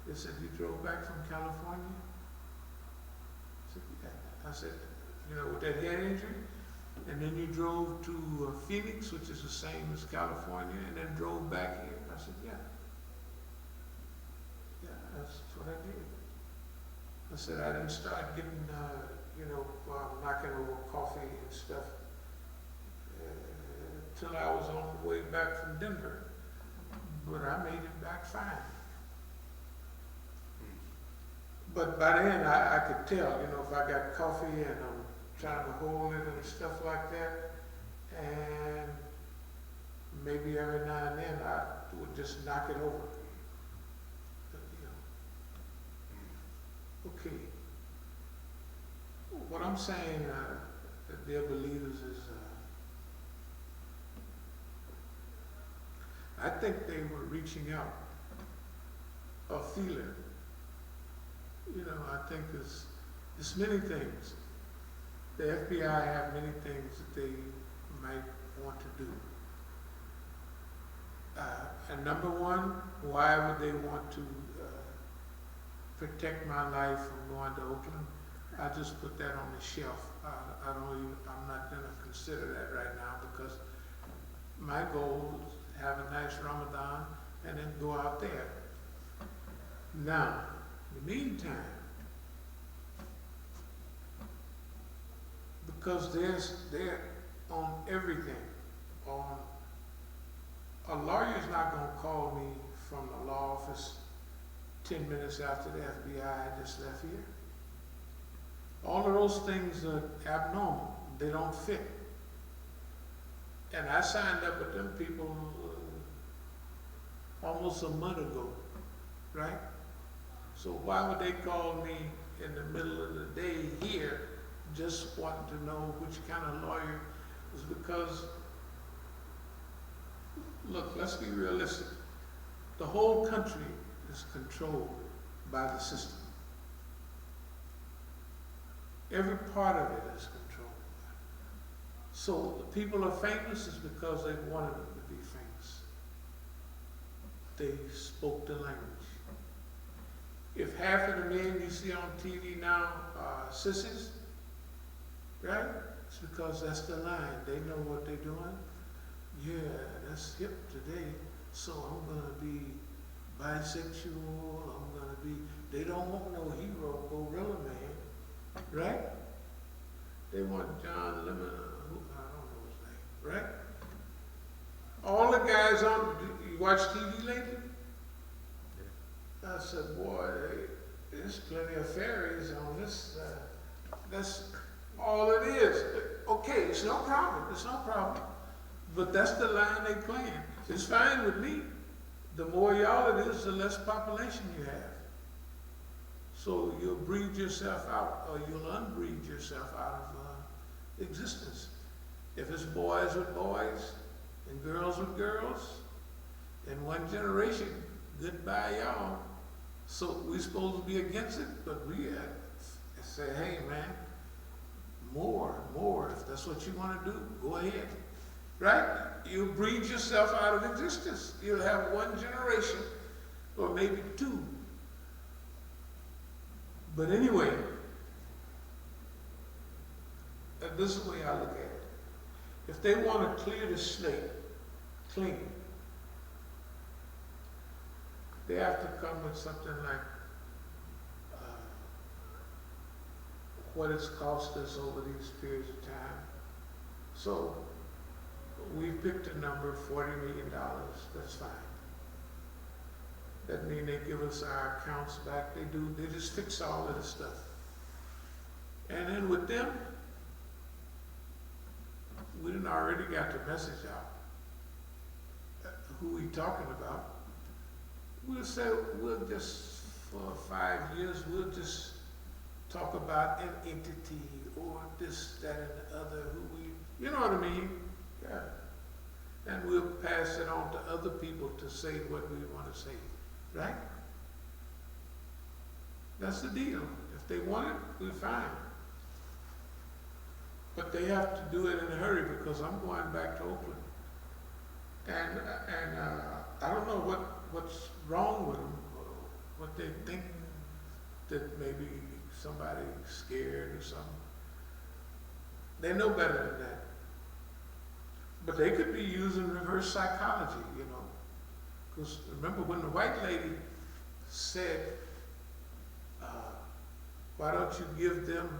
they said, you drove back from California? I said, yeah. I said, with that head injury, and then you drove to Phoenix, which is the same as California, and then drove back here? I said, yeah. Yeah, that's what I did. I said, I didn't start getting, knocking over coffee and stuff till I was on the way back from Denver. But I made it back fine. But by then, I could tell, if I got coffee and I'm trying to hold it and stuff like that, and maybe every now and then I would just knock it over. But, okay. What I'm saying that they're believers is, I think they were reaching out, or feeling. I think there's many things. The FBI have many things that they might want to do. And number one, why would they want to protect my life from going to Oakland? I just put that on the shelf. I'm not gonna consider that right now, because my goal is to have a nice Ramadan and then go out there. Now, in the meantime, because they're on everything. A lawyer's not gonna call me from the law office 10 minutes after the FBI just left here. All of those things are abnormal. They don't fit. And I signed up with them people almost a month ago, right? So why would they call me in the middle of the day here just wanting to know which kind of lawyer? Is because, look, let's be realistic. The whole country is controlled by the system. Every part of it is controlled. So the people are famous is because they wanted them to be famous. They spoke the language. If half of the men you see on TV now are sissies, right? It's because that's the line. They know what they're doing. Yeah, that's hip today. So I'm gonna be bisexual. I'm gonna be. They don't want no hero, gorilla man, right? They want John Lemon. I don't know his name, right? All the guys on. You watch TV lately? I said, boy, there's plenty of fairies on this. That's all it is. Okay, it's no problem. It's no problem. But that's the line they playing. It's fine with me. The more y'all it is, the less population you have. So you'll breed yourself out, or you'll unbreed yourself out of existence. If it's boys with boys and girls with girls, in one generation, goodbye y'all. So we're supposed to be against it, but we say, hey man, more, if that's what you want to do, go ahead. Right? You breed yourself out of existence. You'll have one generation, or maybe two. But anyway, this is the way I look at it. If they want to clear the slate, clean, they have to come with something like what it's cost us over these periods of time. So we picked a number, $40 million. That's fine. That means they give us our accounts back. They just fix all of the stuff. And then with them, we done already got the message out. Who we talking about? We'll say, we'll just, for 5 years, we'll just talk about an entity or this, that, and the other, you know what I mean? Yeah. And we'll pass it on to other people to say what we want to say, right? That's the deal. If they want it, we're fine. But they have to do it in a hurry because I'm going back to Oakland. And I don't know what's wrong with them, what they think that maybe somebody scared or something. They know better than that. But they could be using reverse psychology, you know. Because remember when the white lady said, why don't you give them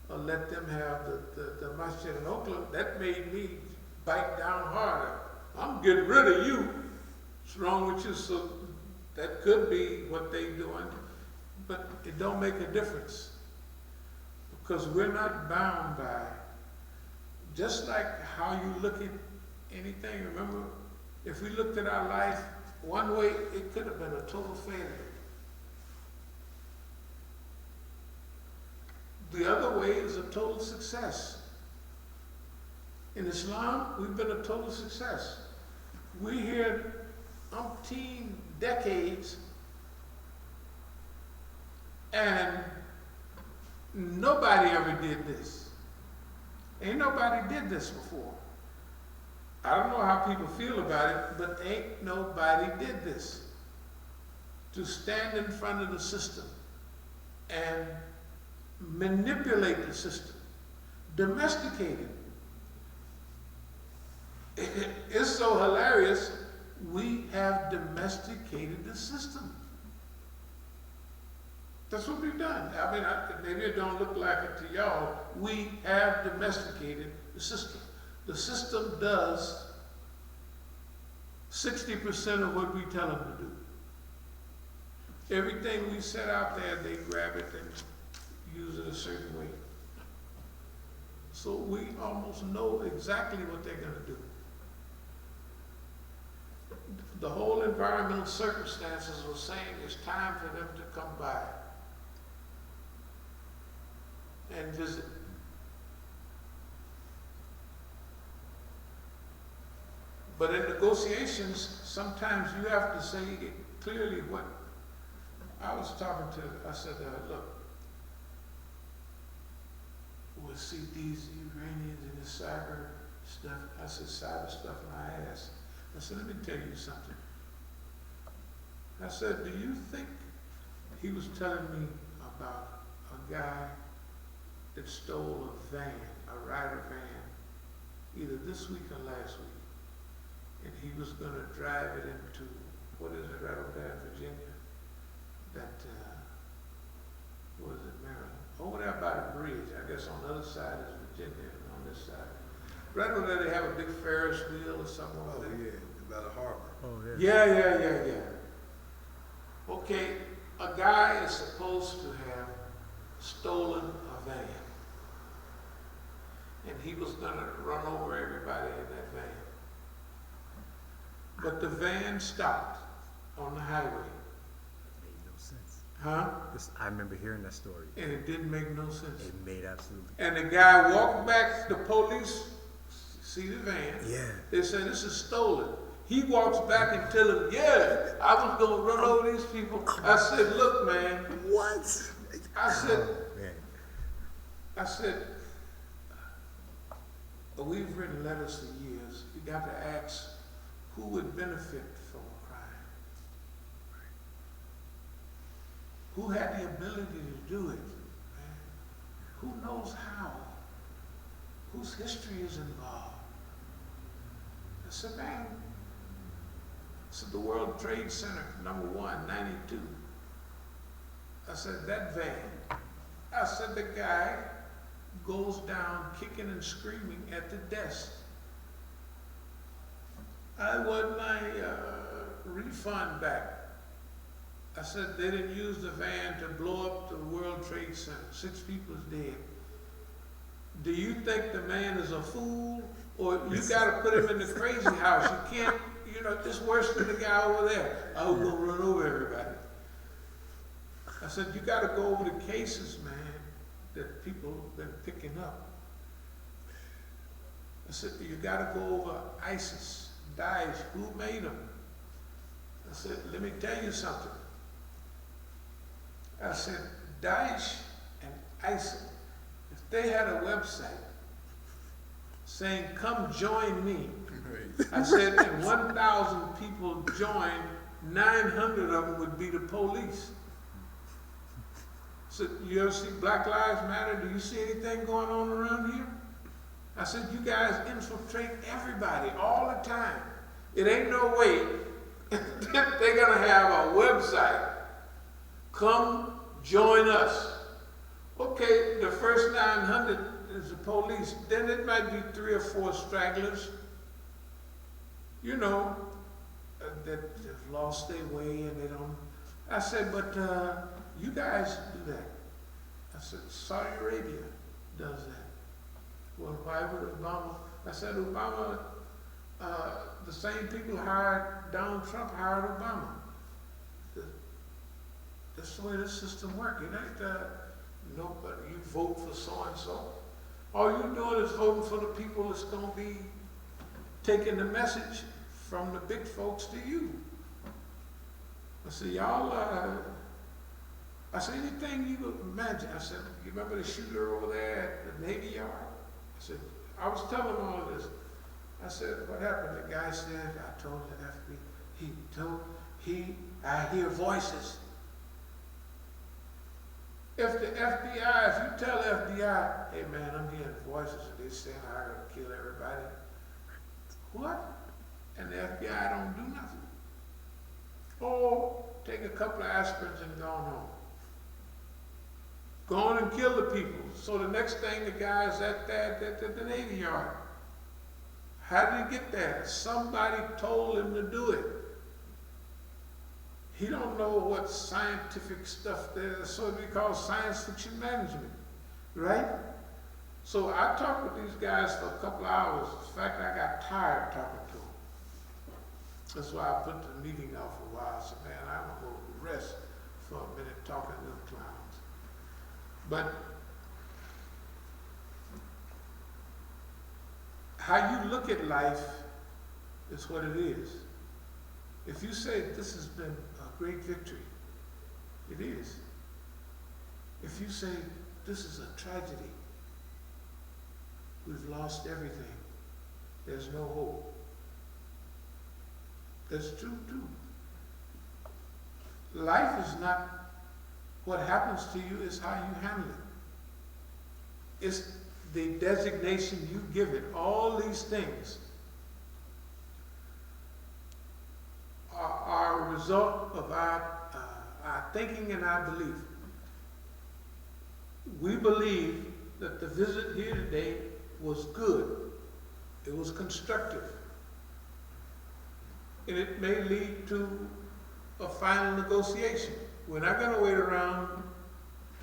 or let them have the masjid in Oakland, that made me bite down harder. I'm getting rid of you. What's wrong with you? So that could be what they doing, but it don't make a difference because we're not bound by just like how you look at anything, remember, if we looked at our life one way, it could have been a total failure. The other way is a total success. In Islam, we've been a total success. We here umpteen decades, and nobody ever did this. Ain't nobody did this before. I don't know how people feel about it, but ain't nobody did this. To stand in front of the system and manipulate the system, domesticate it. It's so hilarious. We have domesticated the system. That's what we've done. I mean, maybe it don't look like it to y'all. We have domesticated the system. The system does 60% of what we tell them to do. Everything we set out there, they grab it and use it a certain way. So we almost know exactly what they're going to do. The whole environmental circumstances were saying it's time for them to come by and visit. But in negotiations, sometimes you have to say clearly what I was talking to. I said, look, we'll see these Iranians and the cyber stuff. I said, cyber stuff my ass. I said, let me tell you something. I said, do you think he was telling me about a guy that stole a van, a Ryder van, either this week or last week, and he was going to drive it into, what is it, right over there in Virginia? That, what is it, Maryland? Over there by the bridge. I guess on the other side is Virginia, and on this side. Right over there they have a big Ferris wheel or something over there. Yeah, by the harbor. Oh, Yeah. Okay, a guy is supposed to have stolen a van. And he was gonna run over everybody in that van. But the van stopped on the highway. Made no sense. Huh? I remember hearing that story. And it didn't make no sense. It made absolutely. And the guy walked back, the police see the van. Yeah. They said, this is stolen. He walks back and tells them, yeah, I was going to run over these people. I said, look, man. What? I said, Oh, man. I said, we've written letters for years. You got to ask who would benefit from a crime. Who had the ability to do it, man? Who knows how? Whose history is involved? I said, man, this is the World Trade Center, number 1, 92. I said, that van. I said, the guy goes down kicking and screaming at the desk. I want my refund back. I said, they didn't use the van to blow up the World Trade Center. 6 people is dead. Do you think the man is a fool? Or you got to put him in the crazy house? You can't, it's worse than the guy over there. I was going to run over everybody. I said, you got to go over the cases, man, that people have been picking up. I said, you got to go over ISIS, Daesh, who made them? I said, let me tell you something. I said, Daesh and ISIS, if they had a website saying, come join me, I said, if 1,000 people joined, 900 of them would be the police. I said, you ever see Black Lives Matter? Do you see anything going on around here? I said, you guys infiltrate everybody all the time. It ain't no way they're gonna have a website. Come join us. Okay, the first 900 is the police. Then it might be 3 or 4 stragglers, that have lost their way and they don't. I said, but you guys do that. I said, Saudi Arabia does that. Well, why would Obama? I said, Obama, the same people hired Donald Trump hired Obama. That's the way the system works. It ain't nobody, you vote for so-and-so. All you're doing is voting for the people that's going to be taking the message from the big folks to you. I said, y'all, I said, anything you would imagine. I said, you remember the shooter over there at the Navy Yard? I said, I was telling him all of this. I said, what happened? The guy said, I told the FBI, I hear voices. If the FBI, if you tell the FBI, hey man, I'm hearing voices and they saying I gotta kill everybody. What? And the FBI don't do nothing. Or take a couple of aspirins and go on home. Go on and kill the people. So the next thing the guy's at the Navy Yard. How did he get there? Somebody told him to do it. He don't know what scientific stuff there is, so we call science fiction management, right? So I talked with these guys for a couple of hours. In fact, I got tired talking to them. That's why I put the meeting off a while. I said, man, I'm going to go rest for a minute talking to them clowns. But how you look at life is what it is. If you say this has been a great victory, it is. If you say this is a tragedy, we've lost everything, there's no hope. That's true too. Life is not what happens to you, it's how you handle it. It's the designation you give it. All these things are a result of our thinking and our belief. We believe that the visit here today was good. It was constructive. And it may lead to a final negotiation. We're not going to wait around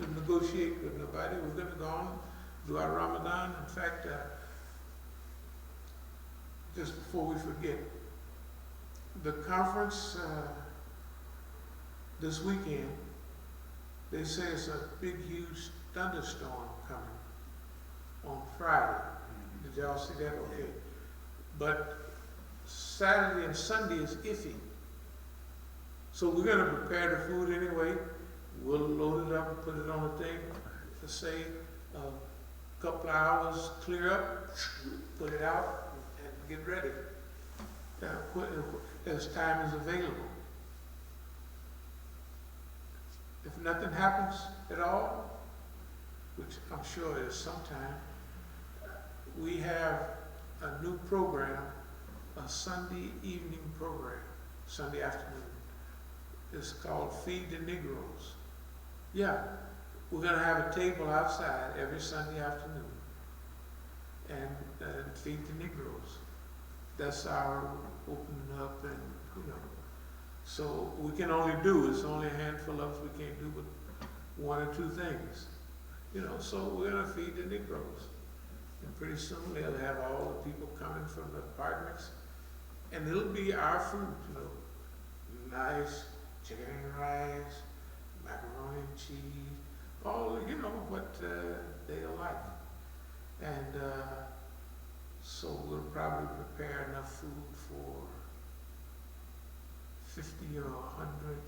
to negotiate with nobody. We're going to go on, do our Ramadan. In fact, just before we forget, the conference this weekend, they say it's a big, huge thunderstorm coming on Friday. Did y'all see that? Okay. But Saturday and Sunday is iffy. So we're going to prepare the food anyway. We'll load it up and put it on a thing to say a couple of hours, clear up, put it out, and get ready. As time is available. If nothing happens at all, which I'm sure is sometime, we have a new program, a Sunday evening program, Sunday afternoon. It's called Feed the Negroes. Yeah, we're going to have a table outside every Sunday afternoon and feed the Negroes. That's our opening up, and so we can only do, it's only a handful of us, we can't do but one or two things, so we're going to feed the Negroes. And pretty soon they'll have all the people coming from the apartments, and it'll be our food, nice chicken and rice, macaroni and cheese, all, what they'll like. And so we'll probably prepare enough food for 50 or 100,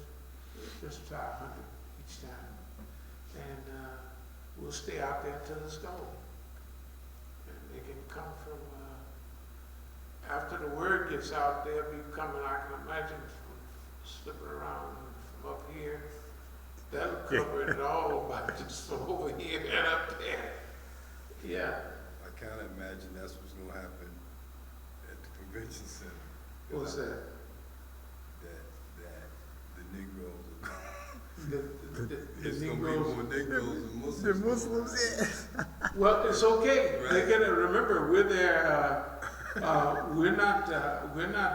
just try 100 each time. And we'll stay out there till it's gone. And they can come from, after the word gets out, they'll be coming, I can imagine, from slipping around from up here. That'll cover it all, but just from over here and up there. Yeah. I kind of imagine that's what's going to happen at the convention center. What's that? That the Negroes are The it's going to be Negroes. more Negroes and Muslims. The Muslims, yeah. Well, it's okay. Right. They're gonna remember we're there. We're not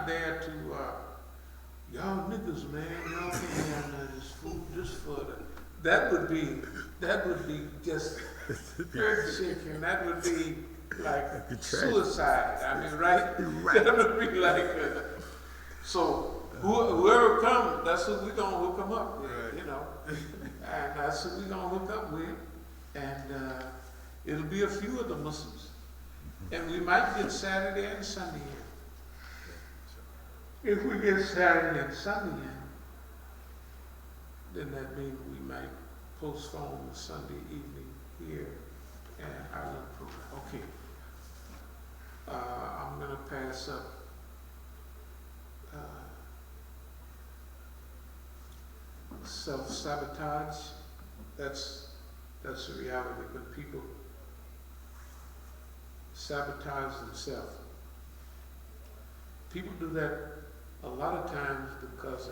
there to y'all niggas, man. Y'all can have this food just for the. That would be just earth shaking. That would be like Good track. suicide. I mean, right? Right. That'll be like, so whoever comes, that's who we gonna hook them up with, Right. you know? And that's who we gonna hook up with, and it'll be a few of the Muslims. And we might get Saturday and Sunday in. If we get Saturday and Sunday in, then that means we might postpone the Sunday evening here and our little program. Okay. I'm gonna pass up self-sabotage. That's a reality when people sabotage themselves. People do that a lot of times because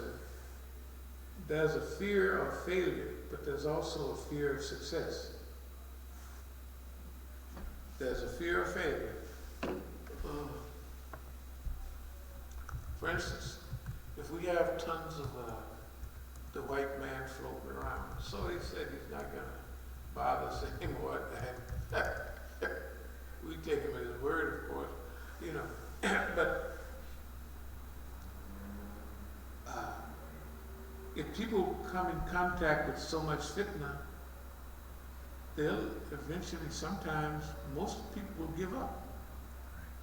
there's a fear of failure, but there's also a fear of success. There's a fear of failure. For instance, if we have tons of the white man floating around, so he said he's not going to bother us anymore, and we take him at his word, of course, you know. But if people come in contact with so much fitna, they'll eventually, sometimes, most people will give up.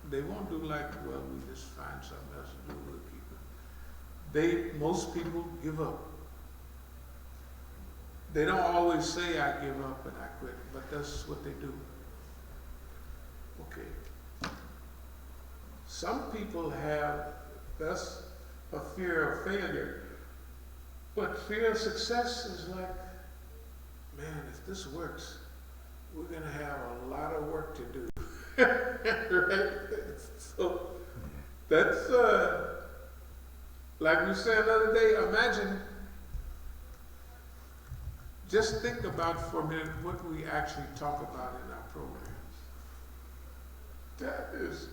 They won't do like, well, we just find something else to do, we'll keep it. Most people give up. They don't always say, I give up and I quit, but that's what they do. Okay. Some people have, that's a fear of failure. But fear of success is like, man, if this works, we're going to have a lot of work to do. Right? So that's, like we said the other day, imagine, just think about for a minute what we actually talk about in our programs. That is,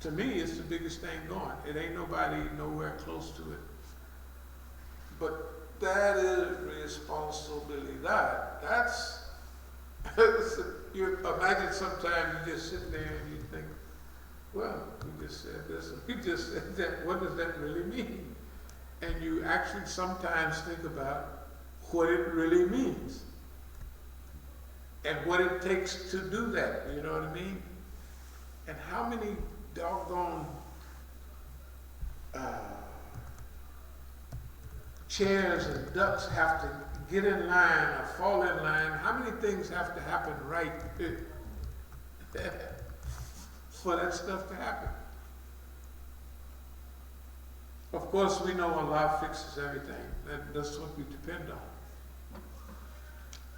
to me, it's the biggest thing going. It ain't nobody nowhere close to it. But that is responsibility. That's you imagine sometimes you just sit there and you think, well, we just said this and we just said that. What does that really mean? And you actually sometimes think about what it really means and what it takes to do that. You know what I mean? And how many doggone chairs and ducks have to get in line or fall in line? How many things have to happen right for that stuff to happen? Of course, we know Allah fixes everything. That's what we depend on.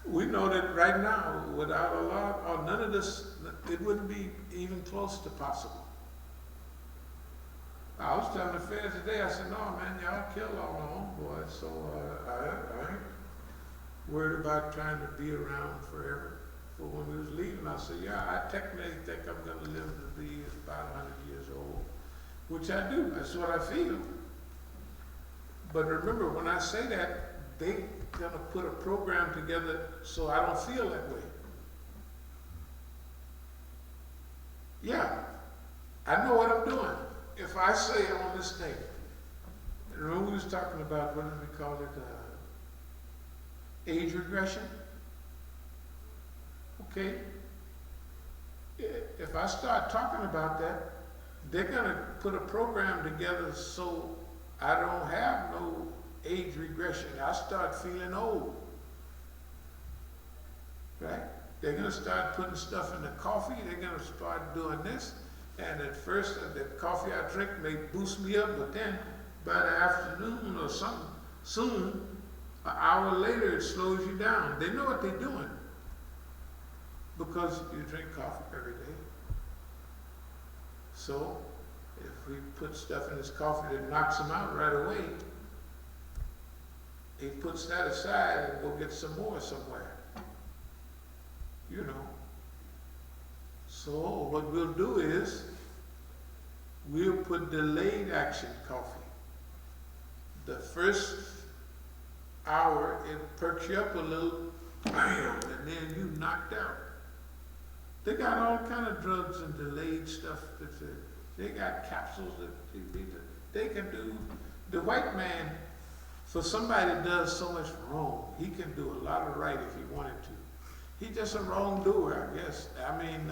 We know that right now, without Allah, or none of this, it wouldn't be even close to possible. I was telling the feds today, I said, no, man, y'all killed all my homeboys, so I ain't worried about trying to be around forever. For when we was leaving, I said, yeah, I technically think I'm going to live to be about 100 years old, which I do. That's what I feel. But remember, when I say that, they're going to put a program together so I don't feel that way. Yeah, I know what I'm doing. If I say on this thing, remember we was talking about, what did we call it, age regression? Okay. If I start talking about that, they're going to put a program together so I don't have no age regression. I start feeling old. Right? They're going to start putting stuff in the coffee. They're going to start doing this. And at first, the coffee I drink may boost me up, but then by the afternoon or something, soon, an hour later, it slows you down. They know what they're doing because you drink coffee every day. So, if we put stuff in his coffee that knocks him out right away, he puts that aside and go get some more somewhere. You know. So what we'll do is, we'll put delayed action coffee. The first hour, it perks you up a little, bam, and then you knocked out. They got all kind of drugs and delayed stuff they got capsules that they can do. The white man, for somebody that does so much wrong, he can do a lot of right if he wanted to. He's just a wrongdoer, I guess. I mean,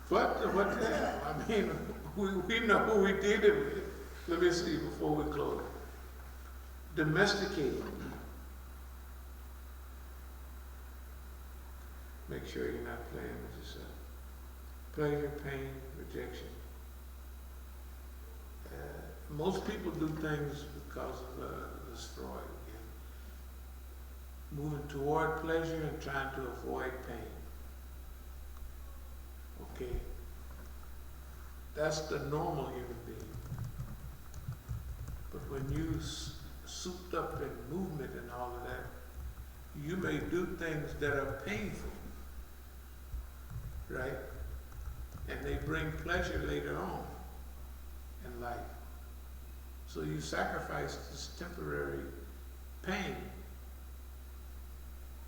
what the hell? I mean, we know who we dealing with. Let me see before we close. Domesticated. Make sure you're not playing with yourself. Pleasure, pain, rejection. Most people do things because of this Freud again. Moving toward pleasure and trying to avoid pain. Okay? That's the normal human being. But when you souped up in movement and all of that, you may do things that are painful, right? And they bring pleasure later on in life. So you sacrifice this temporary pain,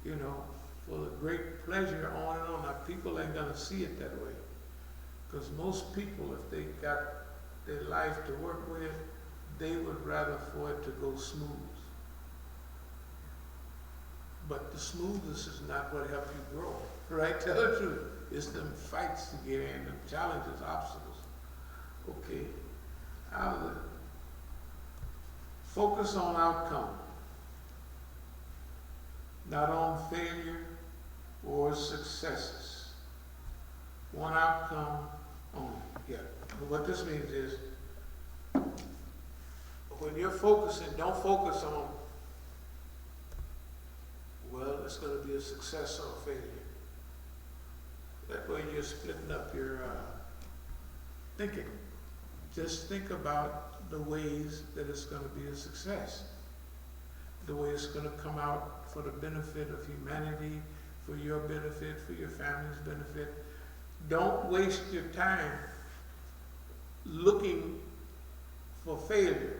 you know, for the great pleasure on and on. Now, people ain't gonna see it that way. Because most people, if they got their life to work with, they would rather for it to go smooth. But the smoothness is not what helps you grow, right? Tell the truth. It's them fights to get in, them challenges, obstacles. Okay? Focus on outcome, not on failure or successes. One outcome only. Yeah. What this means is, when you're focusing, don't focus on, well, it's going to be a success or a failure. That way you're splitting up your thinking. Just think about the ways that it's going to be a success. The way it's going to come out for the benefit of humanity, for your benefit, for your family's benefit. Don't waste your time looking for failure.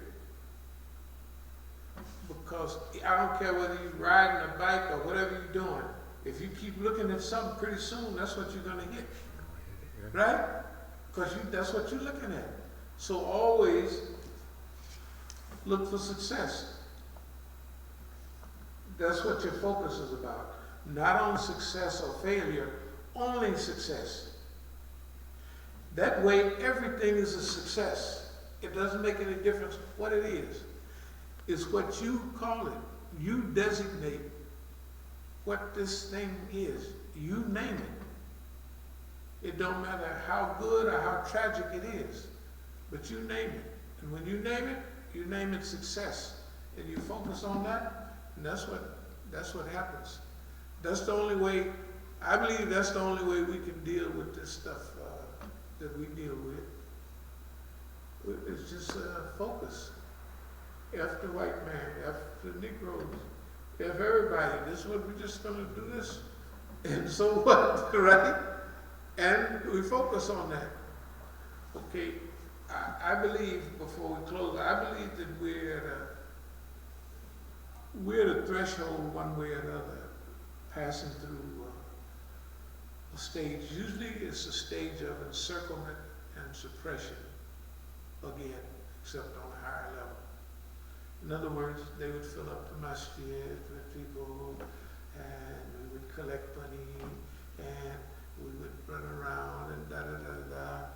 Because I don't care whether you're riding a bike or whatever you're doing, if you keep looking at something, pretty soon that's what you're going to get. Right? Because that's what you're looking at. So always look for success. That's what your focus is about. Not on success or failure, only success. That way everything is a success. It doesn't make any difference what it is. It's what you call it. You designate what this thing is. You name it. It don't matter how good or how tragic it is, but you name it. And when you name it success. And you focus on that, and that's what happens. That's the only way, I believe that's the only way we can deal with this stuff that we deal with. It's just focus. F the white man, F the Negroes, F everybody. This is what we're just going to do this. And so what, right? And we focus on that. Okay, I believe, before we close, I believe that we're at a threshold one way or another, passing through a stage. Usually it's a stage of encirclement and suppression, again, except on a higher level. In other words, they would fill up the masjid with people, and we would collect money, and we would run around and da-da-da-da.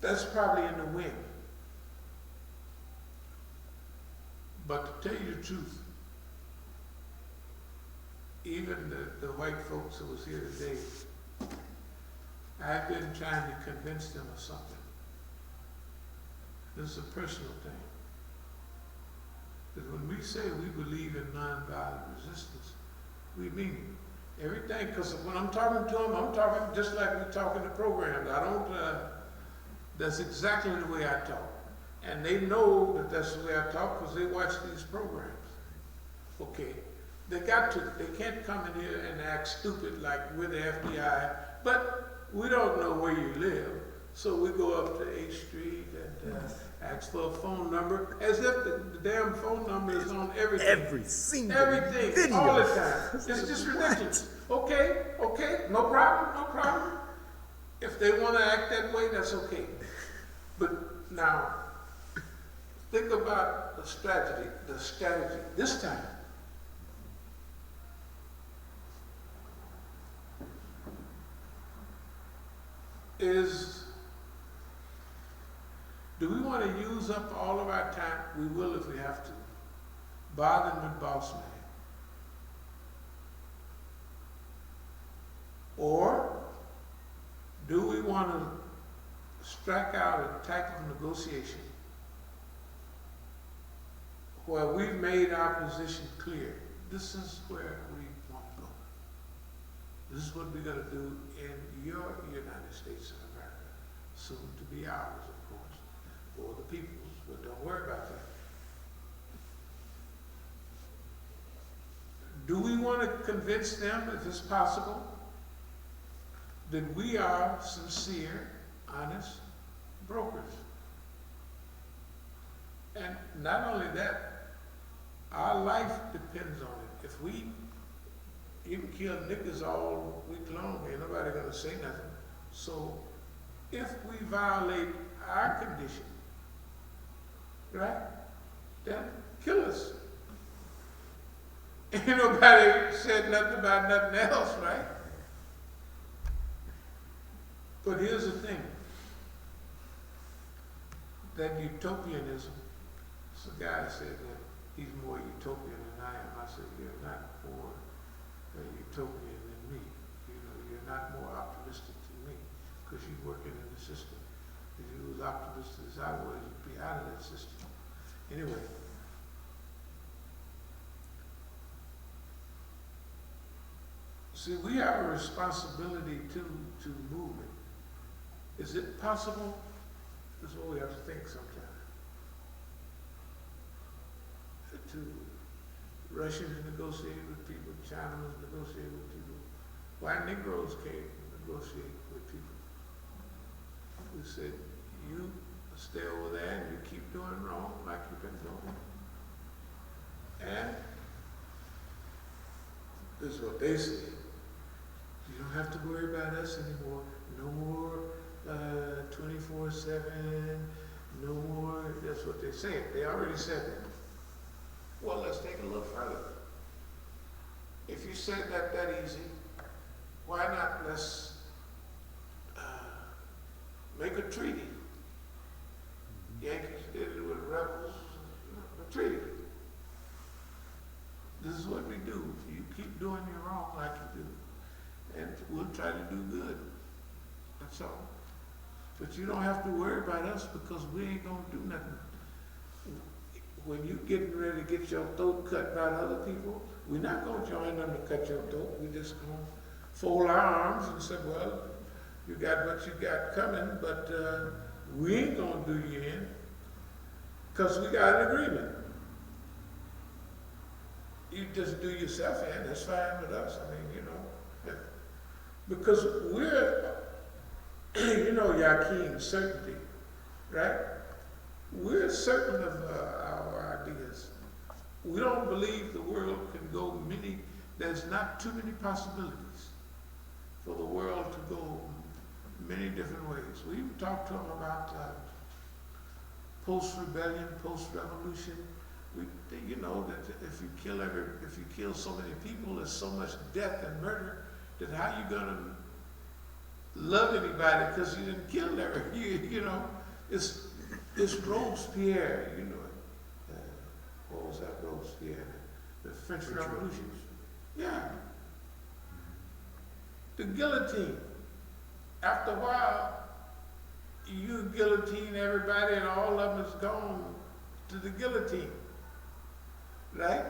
That's probably in the wind. But to tell you the truth, even the white folks who was here today, I've been trying to convince them of something. This is a personal thing. That when we say we believe in nonviolent resistance, we mean it. Everything, because when I'm talking to them, I'm talking just like we talk in the programs. I don't, that's exactly the way I talk. And they know that that's the way I talk because they watch these programs. Okay, they can't come in here and act stupid like we're the FBI, but we don't know where you live. So we go up to H Street and ask for a phone number, as if the damn phone number is on everything. Every single Everything, video. all the time. It's just ridiculous. Okay, no problem. If they want to act that way, that's okay. But now, think about the strategy this time. Do we want to use up all of our time? We will if we have to. Bothering with boss man. Or do we want to strike out a type of negotiation where we've made our position clear? This is where we want to go. This is what we're going to do in your United States of America, soon to be ours, of course, or the people's, but don't worry about that. Do we want to convince them, if it's possible, that we are sincere, honest brokers? And not only that, our life depends on it. If you can kill niggas all week long, ain't nobody gonna say nothing. So if we violate our condition, right, then kill us. Ain't nobody said nothing about nothing else, right? But here's the thing, that utopianism, so a guy said that he's more utopian than I am. I said, you're not more utopian than me. You know, you're not more optimistic than me, because you're working in the system. If you was optimistic as I was, you'd be out of that system. Anyway, see, we have a responsibility to movement. Is it possible? That's what we have to think sometimes. To Russians negotiate with people, China's negotiate with people. Why Negroes can't negotiate with people? We said, you stay over there and you keep doing wrong like you've been doing. And this is what they say. You don't have to worry about us anymore. No more 24/7, no more, that's what they said. They already said that. Well, let's take a look further. If you said that easy, why not let's make a treaty? Yankees did it with rebels, a treaty. This is what we do. You keep doing your wrong like you do, and we'll try to do good. That's all. But you don't have to worry about us, because we ain't gonna do nothing. When you getting ready to get your throat cut by other people, we're not gonna join them to cut your throat. We're just gonna fold our arms and say, well, you got what you got coming, but we ain't gonna do you in, because we got an agreement. You just do yourself in, that's fine with us. I mean, you know, because we're, you know, Yaquin, certainty, right? We're certain of our ideas. We don't believe the world can go there's not too many possibilities for the world to go many different ways. We even talked to them about post-rebellion, post-revolution. You know, that if you kill so many people, there's so much death and murder, that how you gonna love anybody because you didn't kill them? You know, it's Robespierre, you know it. What was that, Robespierre? The French Revolution. Yeah. The guillotine. After a while, you guillotine everybody and all of them is gone to the guillotine. Right?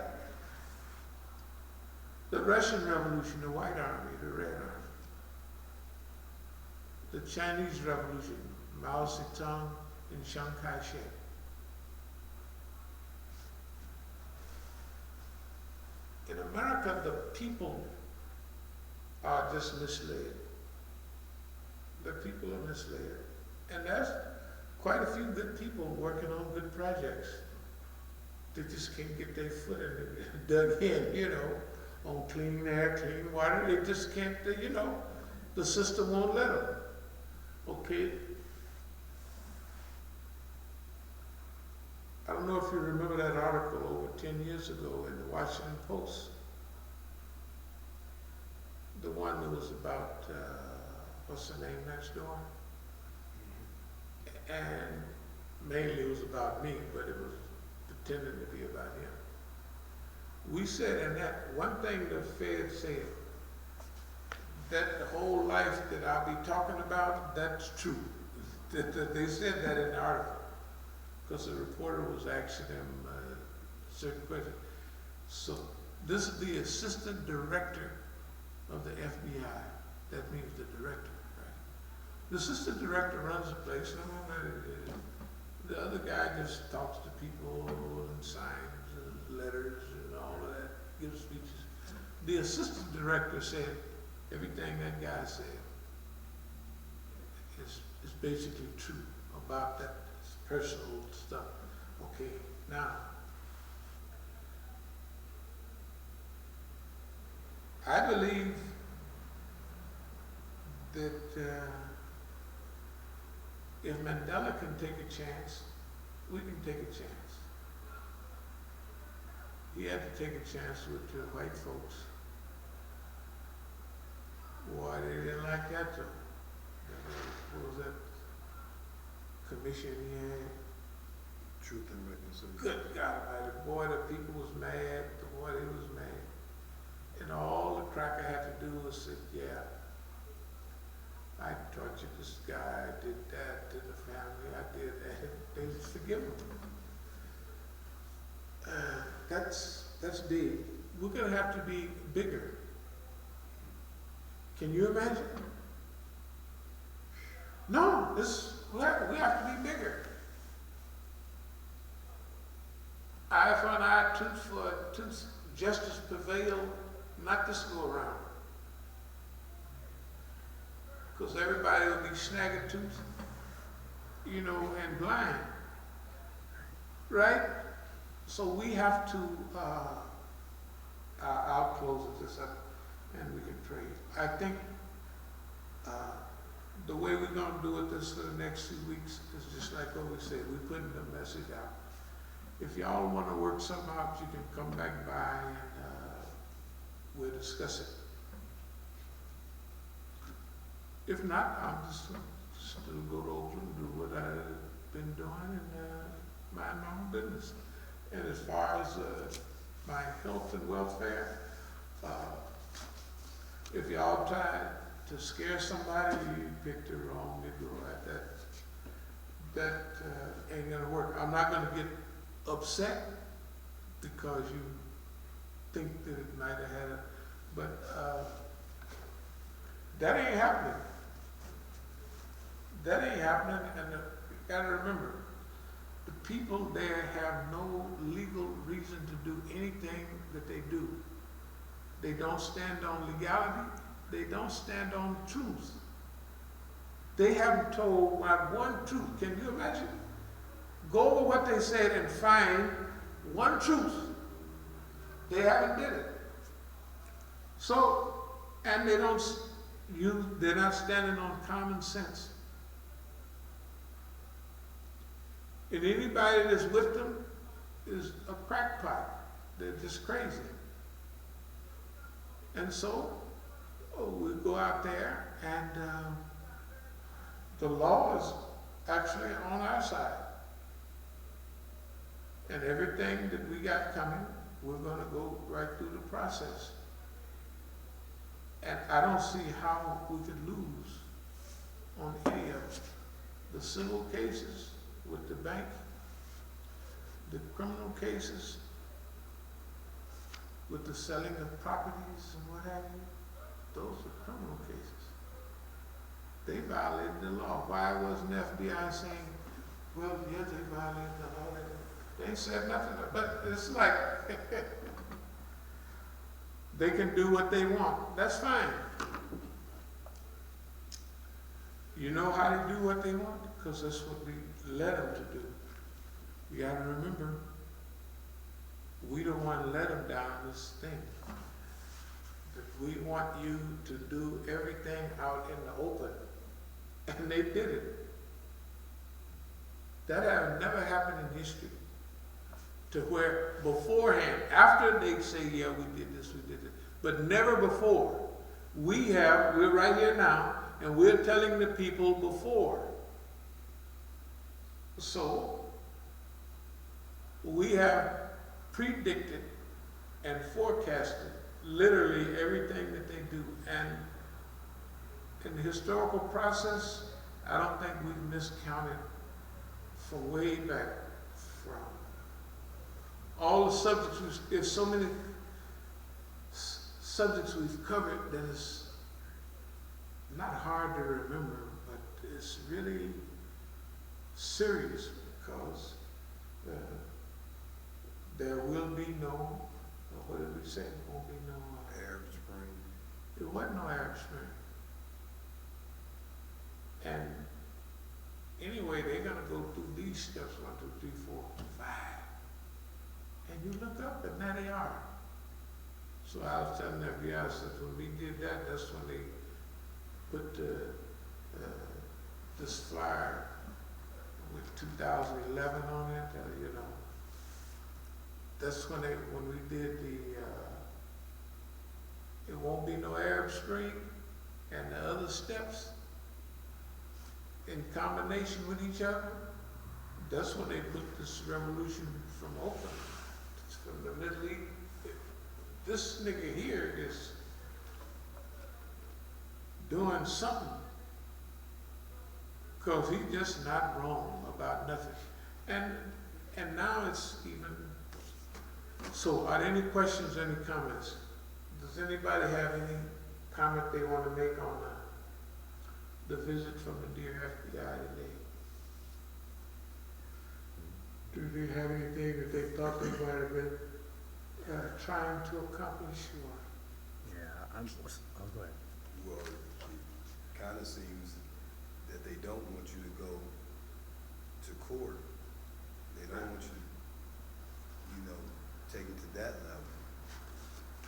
The Russian Revolution, the White Army, the Red Army. The Chinese Revolution, Mao Zedong and Chiang Kai-shek. In America, the people are just misled. The people are misled. And there's quite a few good people working on good projects. They just can't get their foot in it, dug in, you know, on clean air, clean water. They just can't, you know, the system won't let them. Okay? I don't know if you remember that article over 10 years ago in the Washington Post. The one that was about, what's her name next door? And mainly it was about me, but it was pretending to be about him. We said in that, one thing the Fed said, that the whole life that I'll be talking about, that's true. They said that in the article, because the reporter was asking them certain questions. So this is the assistant director of the FBI. That means the director, right? The assistant director runs the place, and the other guy just talks to people and signs letters and all of that, gives speeches. The assistant director said everything that guy said is basically true about that personal stuff. Okay, now, I believe that if Mandela can take a chance, we can take a chance. He had to take a chance with the white folks. Why they didn't like that though? What was that commission he had? Truth and reconciliation. Good God Almighty, boy, the people was mad, the boy, they was mad. And all the cracker had to do was say, yeah, I tortured this guy, I did that to the family, I did that. They just forgive him. That's big. We're gonna have to be bigger. Can you imagine? No, we have to be bigger. Eye for an eye, tooth for a tooth. Justice prevail, not this go around. Because everybody will be snagging tooth, you know, and blind. Right? So we have to, I'll close this up and we can pray. I think the way we're going to do it this for the next 2 weeks is just like what we said. We're putting the message out. If y'all want to work something out, you can come back by and we'll discuss it. If not, I'm just still go to Oakland and do what I've been doing and mind my own business. And as far as my health and welfare, if y'all tried to scare somebody, you picked the wrong Negro. That ain't gonna work. I'm not gonna get upset because you think that it might have had a, but that ain't happening. That ain't happening, and you gotta remember, the people there have no legal reason to do anything that they do. They don't stand on legality. They don't stand on truth. They haven't told not one truth. Can you imagine? Go over what they said and find one truth. They haven't did it. So, and they're not standing on common sense. And anybody that's with them is a crackpot. They're just crazy. And so, we go out there and the law is actually on our side. And everything that we got coming, we're gonna go right through the process. And I don't see how we could lose on any of it. The civil cases with the bank, the criminal cases with the selling of properties and what have you, those are criminal cases. They violated the law. Why wasn't the FBI saying, well, yes, they violated the law. They said nothing, but it's like, they can do what they want. That's fine. You know how to do what they want? because that's what we led them to do. You gotta remember, we don't want to let them down this thing. That we want you to do everything out in the open. And they did it. That had never happened in history. To where beforehand, after they say, yeah, we did this, but never before. We're right here now, and we're telling the people before. So, we have predicted and forecasted literally everything that they do. And in the historical process, I don't think we've miscounted from way back from all the subjects. There's so many subjects we've covered that it's not hard to remember, but it's really serious because there will be no, what did we say? There won't be no Arab Spring. There wasn't no Arab Spring. And anyway, they're gonna go through these steps, 1, 2, 3, 4, 5. And you look up and there they are. So I was telling the FBI, I said, when we did that, that's when they put this flyer with 2011 on it, you know. That's when we did it won't be no Arab Spring, and the other steps in combination with each other. That's when they put this revolution from Oakland, from the Middle East. This nigga here is doing something, because he's just not wrong about nothing. And now it's even. So, are there any questions, any comments? Does anybody have any comment they want to make on the visit from the dear FBI today? Do they have anything that they thought they might have been trying to accomplish? Or? Yeah, go ahead. Well, it kind of seems that they don't want you to go to court. They don't want you to, take it to that level.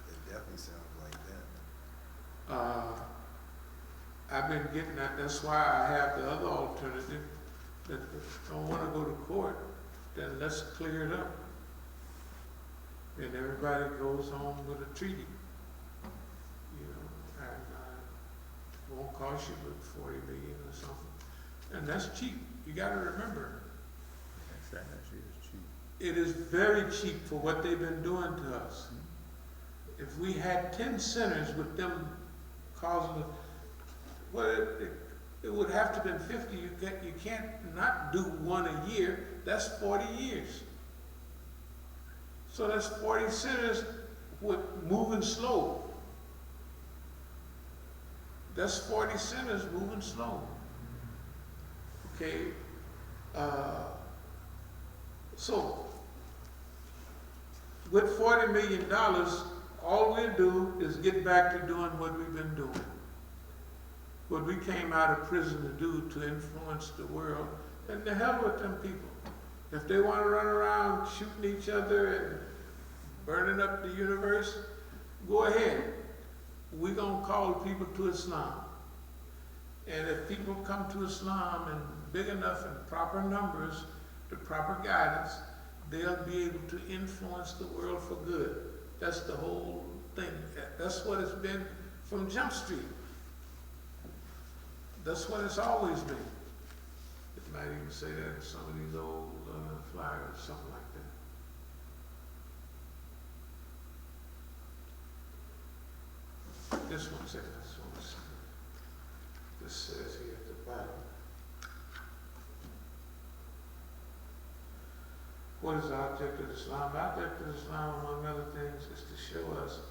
It definitely sounds like that. I've been getting that. That's why I have the other alternative. That if I don't want to go to court, then let's clear it up. And everybody goes home with a treaty. And it won't cost you but $40 million or something. And that's cheap. You got to remember. That actually is cheap. It is very cheap for what they've been doing to us. If we had 10 centers with them causing, it would have to have been 50. You can't not do one a year. That's 40 years. So that's 40 centers with moving slow. That's 40 centers moving slow. Okay. So, with $40 million, all we'll do is get back to doing what we've been doing. What we came out of prison to do to influence the world, and the hell with them people. If they want to run around shooting each other and burning up the universe, go ahead. We're going to call people to Islam. And if people come to Islam in big enough and proper numbers, the proper guidance, they'll be able to influence the world for good. That's the whole thing. That's what it's been from Jump Street. That's what it's always been. It might even say that in some of these old flyers, something like that. This one says, this says here at the bottom. What is the object of Islam? The object of Islam, among other things, is to show us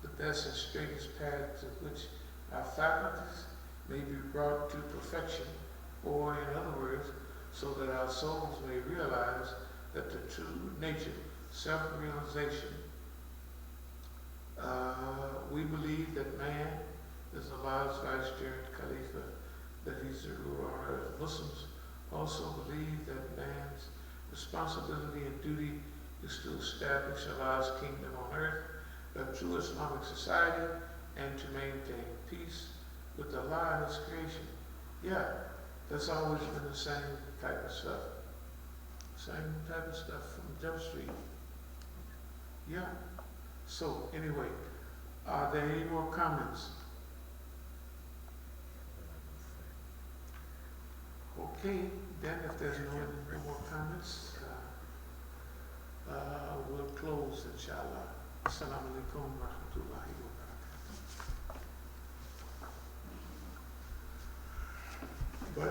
the best and straightest path to which our faculties may be brought to perfection, or in other words, so that our souls may realize that the true nature, self-realization. We believe that man is Allah's vicegerent Khalifa, that he's the ruler on earth. Muslims also believe that man's responsibility and duty is to establish Allah's kingdom on earth, a true Islamic society, and to maintain peace with Allah and His creation. Yeah, that's always been the same type of stuff. Same type of stuff from Jump Street. Yeah. So, anyway, are there any more comments? Okay, then if there's no more comments, we'll close, inshallah. Assalamu alaikum wa rahmatullahi wa barakatuh.